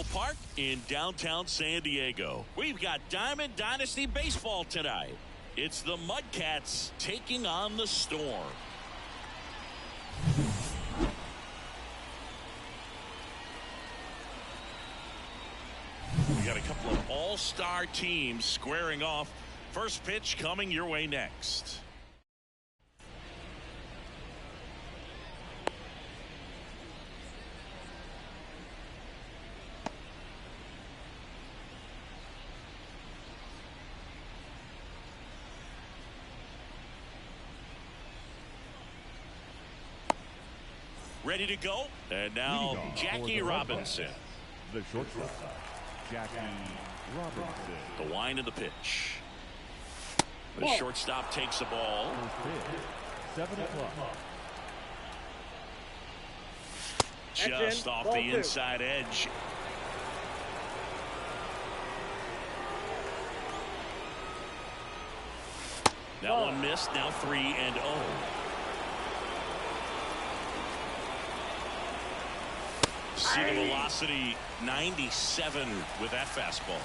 Park in downtown San Diego. We've got Diamond Dynasty Baseball tonight. It's the Mudcats taking on the Storm. We got a couple of all-star teams squaring off. First pitch coming your way next. Ready to go. And now Jackie Robinson. The shortstop, Jackie Robinson. The wind of the pitch. The shortstop takes the ball. 7 o'clock. Just off the inside edge. That one missed. Now 3-0. See the velocity, 97 with that fastball.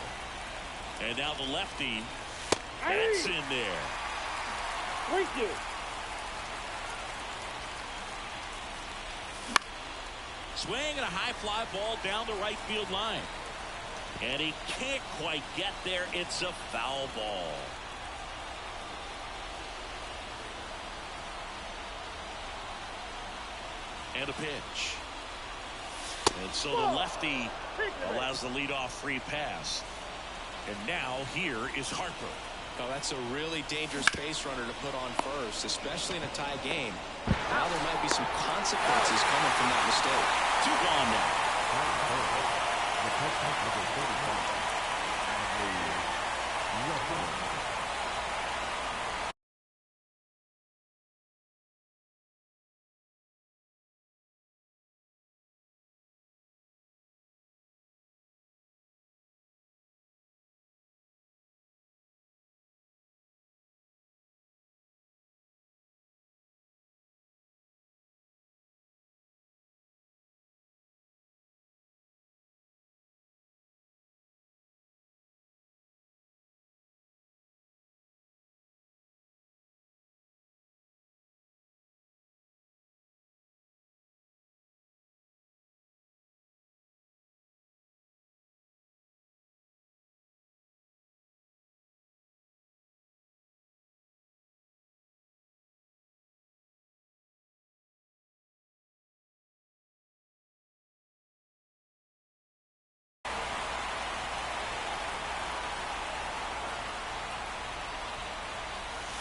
And now the lefty. That's in there. Thank you. Swing and a high fly ball down the right field line. And he can't quite get there. It's a foul ball. And a pitch. And so the lefty allows the leadoff free pass. And now here is Harper. Oh, that's a really dangerous base runner to put on first, especially in a tie game. Now there might be some consequences coming from that mistake. 2 gone now.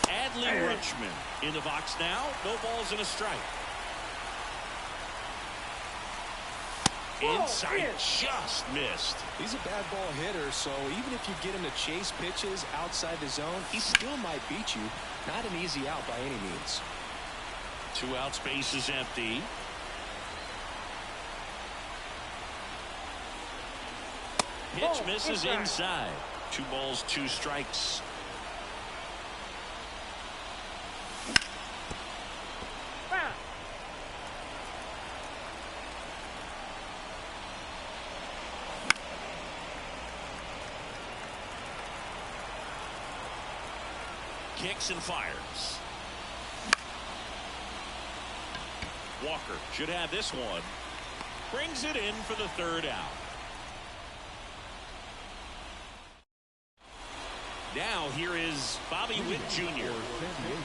Adley Rutschman in the box now. No balls and a strike. Inside, just missed. He's a bad ball hitter, so even if you get him to chase pitches outside the zone, he still might beat you. Not an easy out by any means. 2 outs, base is empty. Pitch misses inside. 2 balls, 2 strikes. Kicks and fires. Walker should have this one. Brings it in for the 3rd out. Now here is Bobby Witt Jr.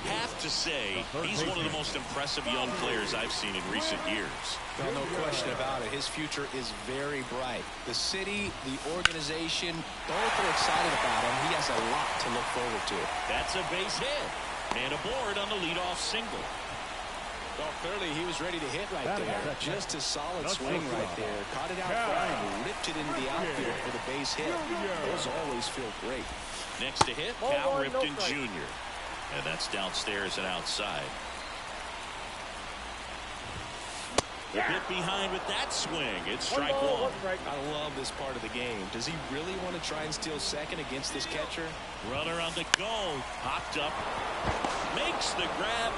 Have to say he's one of the most impressive young players I've seen in recent years. Well, no question about it. His future is very bright. The city, the organization, both are excited about him. He has a lot to look forward to. That's a base hit. And aboard on the leadoff single. Well, clearly he was ready to hit right there. Just a solid swing right there. Caught it out front and ripped it into the outfield for the base hit. Those always feel great. Next to hit, Cal Ripken Jr. And that's downstairs and outside. A bit behind with that swing. It's strike 1. I love this part of the game. Does he really want to try and steal second against this catcher? Runner on the go. Hopped up. Makes the grab.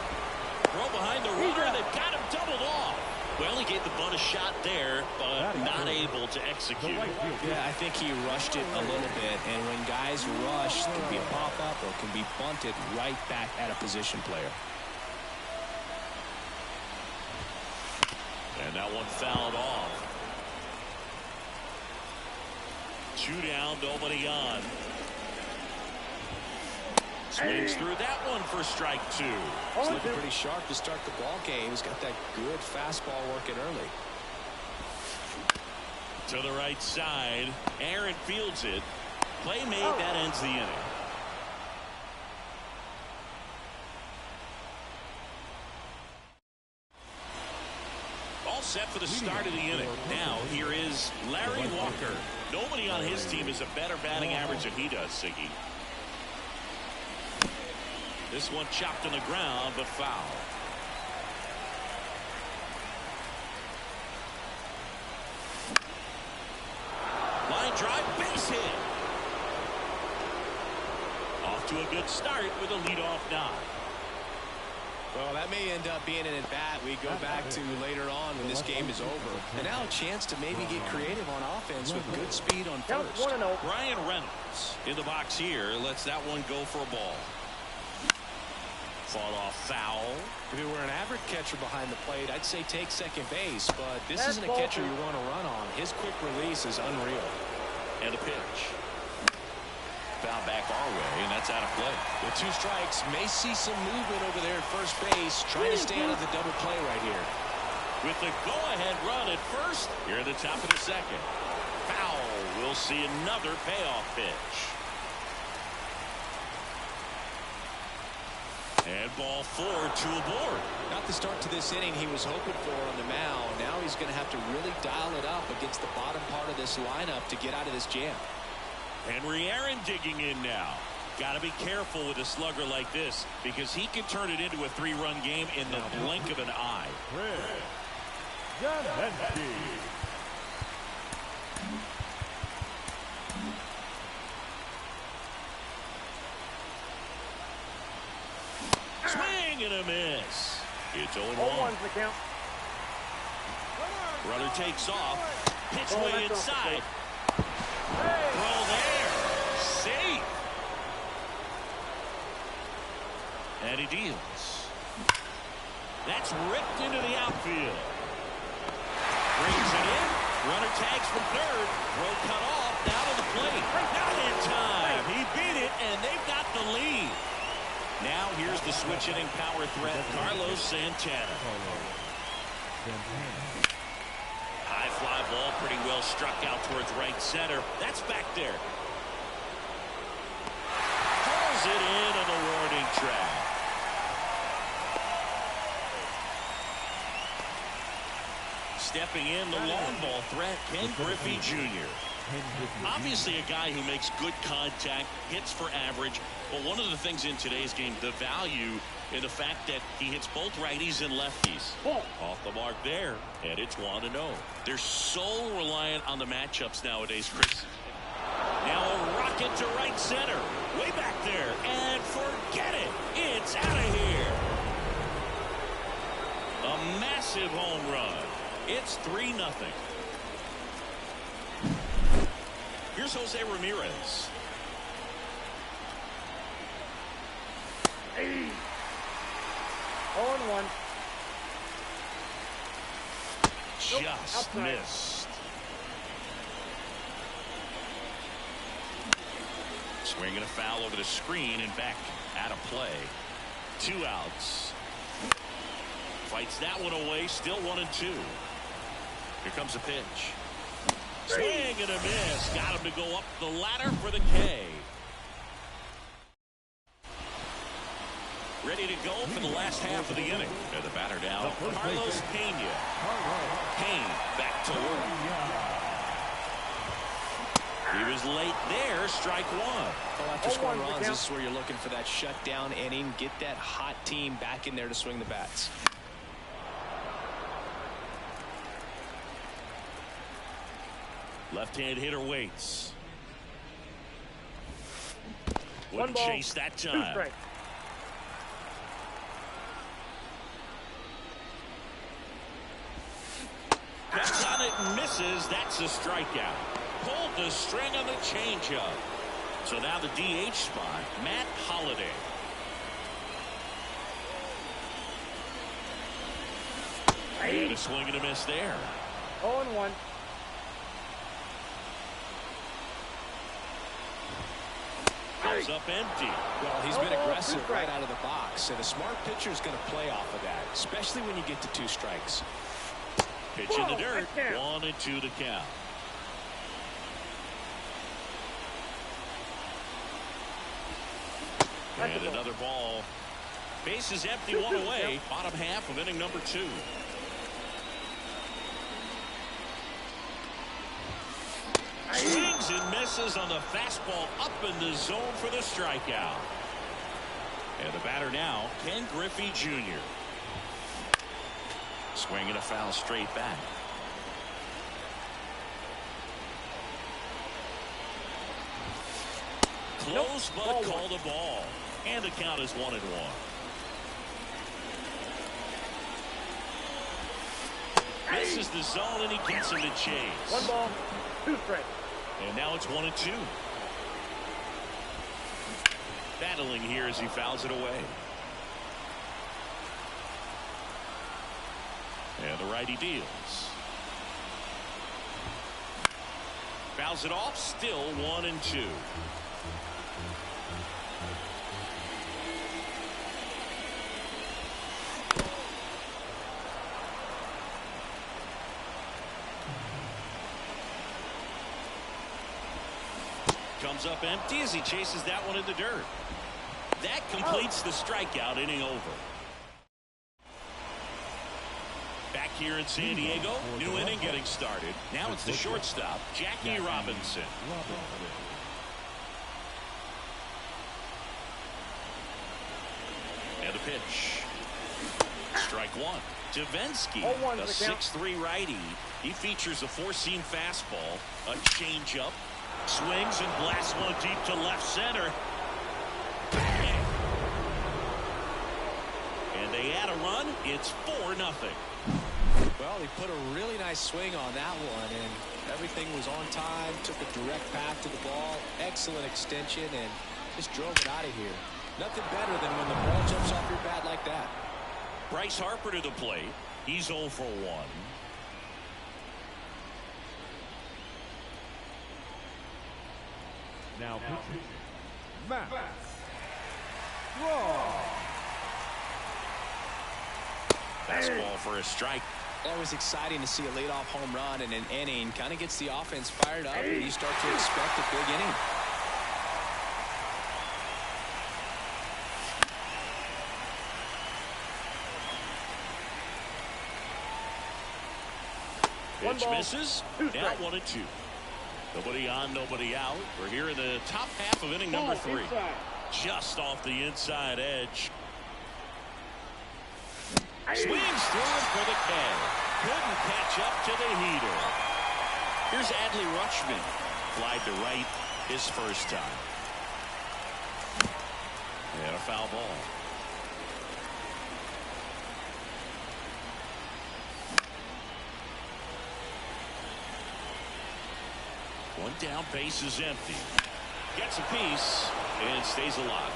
Throw behind the runner that got him doubled off. Well, he gave the bunt a shot there, but not able to execute. Yeah, I think he rushed it a little bit, and when guys rush, it can be a pop-up or it can be bunted right back at a position player. And that one fouled off. 2 down, nobody on. Swings through that one for strike 2. He's looking pretty sharp to start the ball game. He's got that good fastball working early. To the right side. Aaron fields it. Play made. That ends the inning. All set for the start of the inning. Now here is Larry Walker. Nobody on his team has a better batting average than he does, Siggy. This one chopped on the ground, but foul. Line drive, base hit. Off to a good start with a leadoff knock. Well, that may end up being an at-bat we go back to later on when this game is over. And now a chance to maybe get creative on offense with good speed on first. Brian Reynolds in the box here lets that one go for a ball. Fought off foul. If it were an average catcher behind the plate, I'd say take second base, but this isn't a catcher you want to run on. His quick release is unreal. And a pitch. Foul back our way, and that's out of play. With 2 strikes, may see some movement over there at first base, trying to stay out of the double play right here. With the go-ahead run at first, here at the top of the second. Foul. We'll see another payoff pitch. And ball 4, 2 aboard. Not the start to this inning he was hoping for on the mound. Now he's going to have to really dial it up against the bottom part of this lineup to get out of this jam. Henry Aaron digging in now. Got to be careful with a slugger like this because he can turn it into a 3-run game in the blink of an eye. Swing and a miss. It's 0-1. Runner takes off. Pitch way inside. Throw there. Safe. And he deals. That's ripped into the outfield. Brings it in. Runner tags from third. Throw cut off. Down to the plate. Not in time. He beat it, and they've got the lead. Now here's the switch hitting power threat, Carlos Santana. High fly ball, pretty well struck out towards right center. That's back there. Pulls it in on the warning track. Stepping in, the long ball threat, Ken Griffey Jr. Obviously a guy who makes good contact, hits for average, but one of the things in today's game, the value in the fact that he hits both righties and lefties. Off the mark there, and it's 1-0. They're so reliant on the matchups nowadays, Chris. Now a rocket to right center, way back there, and forget it, it's out of here. A massive home run. It's 3-0. Here's Jose Ramirez. Hey. 0-1. Just missed. Swinging a foul over the screen and back out of play. 2 outs. Fights that one away. Still 1-2. Here comes a pitch. Swing and a miss. Got him to go up the ladder for the K. Ready to go for the last half of the inning. And the batter now, Carlos Pena. Payne back to work. He was late there. Strike 1. Well, after scoring runs, this is where you're looking for that shutdown inning. Get that hot team back in there to swing the bats. Left-hand hitter waits. Wouldn't chase that time. misses. That's a strikeout. Pulled the string on the changeup. So now the DH spot, Matt Holliday. And a swing and a miss there. 0-1. Goes up empty. Well, he's been aggressive right out of the box, and a smart pitcher is going to play off of that, especially when you get to 2 strikes. Pitch in the dirt. 1-2 to count. And another ball. Bases empty, 1 away. Bottom half of inning number 2. Swings and misses on the fastball up in the zone for the strikeout. And the batter now, Ken Griffey Jr. Swinging a foul straight back. Close, but called a ball. And the count is 1-1. Misses the zone, and he gets him to chase. 1 ball, 2 strikes. And now it's 1-2. Battling here as he fouls it away. And the righty deals. Fouls it off, still 1-2. Comes up empty as he chases that one in the dirt. That completes the strikeout, inning over. Back here in San Diego, new inning getting started. Now it's the shortstop, Jackie Robinson. And a pitch. Strike 1. Davinsky, a 6'3" righty. He features a 4-seam fastball, a changeup. Swings and blasts one deep to left center. Bang! And they add a run. It's 4-0. Well, he put a really nice swing on that one, and everything was on time. Took a direct path to the ball. Excellent extension, and just drove it out of here. Nothing better than when the ball jumps off your bat like that. Bryce Harper to the plate. He's 0 for 1. Now pitching, Matt Raw. Fastball for a strike. That was exciting to see a leadoff home run in an inning. Kind of gets the offense fired up, and you start to expect a big inning. Pitch misses. Now 1-2. Nobody on, nobody out. We're here in the top half of inning number 3. Just off the inside edge. Swings through it for the K. Couldn't catch up to the heater. Here's Adley Rutschman. Flied to right his first time. And a foul ball. One down, base is empty. Gets a piece and stays alive.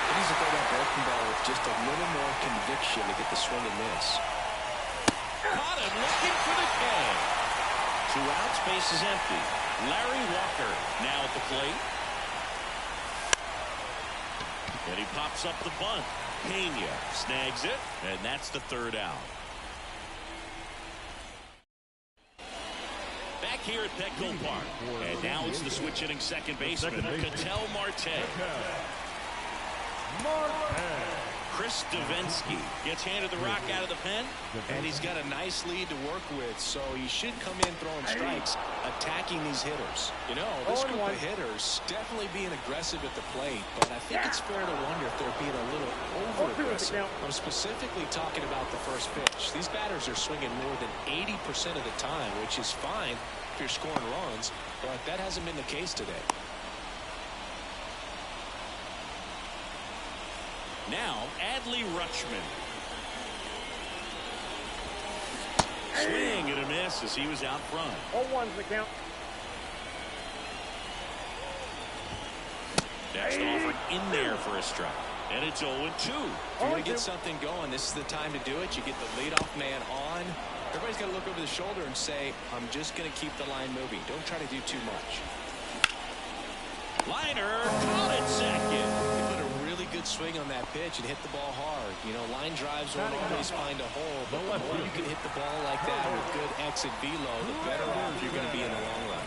He needs to throw that breaking ball with just a little more conviction to get the swing and miss. Caught him looking for the K. 2 outs, base is empty. Larry Walker now at the plate. And he pops up the bunt. Pena snags it, and that's the 3rd out. Back here at Petco Park. And now it's the switch hitting second baseman, Ketel Marte. Chris Davinsky gets handed the rock out of the pen, and he's got a nice lead to work with, so he should come in throwing strikes, attacking these hitters. You know, this group of hitters definitely being aggressive at the plate, but I think it's fair to wonder if they're being a little over-aggressive. I'm specifically talking about the first pitch. These batters are swinging more than 80% of the time, which is fine if you're scoring runs, but that hasn't been the case today. Now, Adley Rutschman. Swing and a miss as he was out front. 0-1's the count. Next offering in there for a strike. And it's 0-2. If you want to get something going, this is the time to do it. You get the leadoff man on. Everybody's got to look over the shoulder and say, I'm just going to keep the line moving. Don't try to do too much. Liner caught it second. He put a really good swing on that pitch and hit the ball hard. You know, line drives won't always find a hole, but the more you can hit the ball like that with good exit velo, the better off you're going to be in the long run.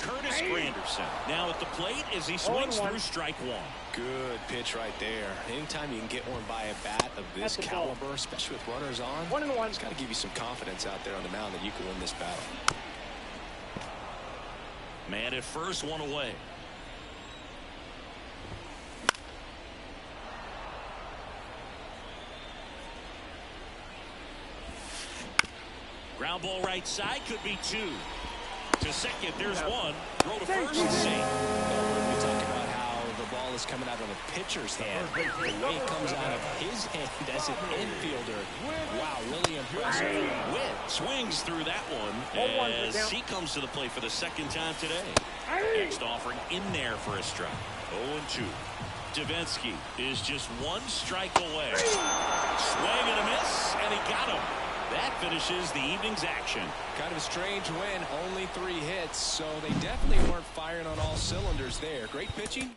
Curtis Granderson now at the plate as he swings through strike one. Good pitch right there. Anytime you can get one by a bat of this caliber, especially with runners on, 1-1. It's got to give you some confidence out there on the mound that you can win this battle. Man at first, one away. Ground ball right side, could be two. To second, there's one. Throw to first, safe. We talk about how the ball is coming out of a pitcher's hand. The way it comes out of his hand as an infielder. Wow, really impressive. Witt swings through that one as he comes to the plate for the second time today. Next offering in there for a strike. 0-2. Davinsky is just one strike away. Swing and a miss, and he got him. That finishes the evening's action. Kind of a strange win, only 3 hits, so they definitely weren't firing on all cylinders there. Great pitching.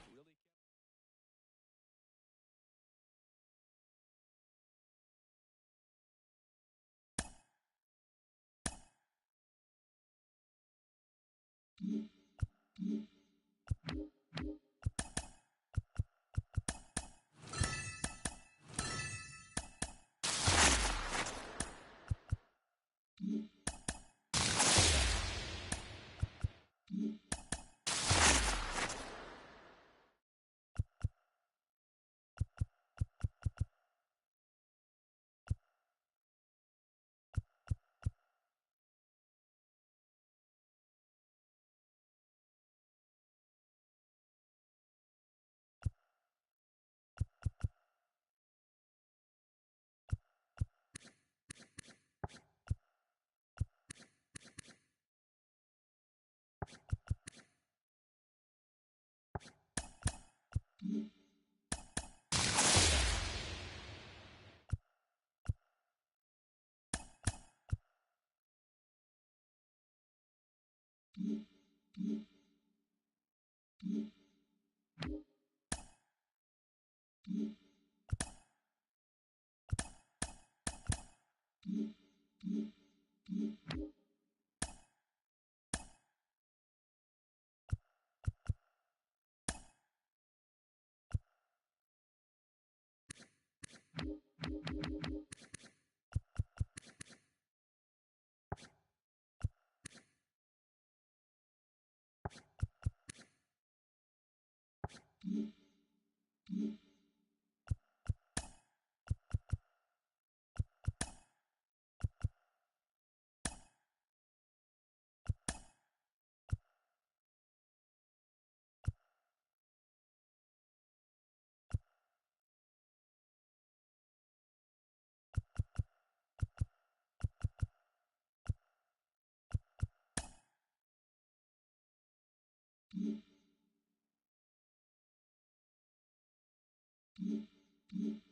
Mm-hmm.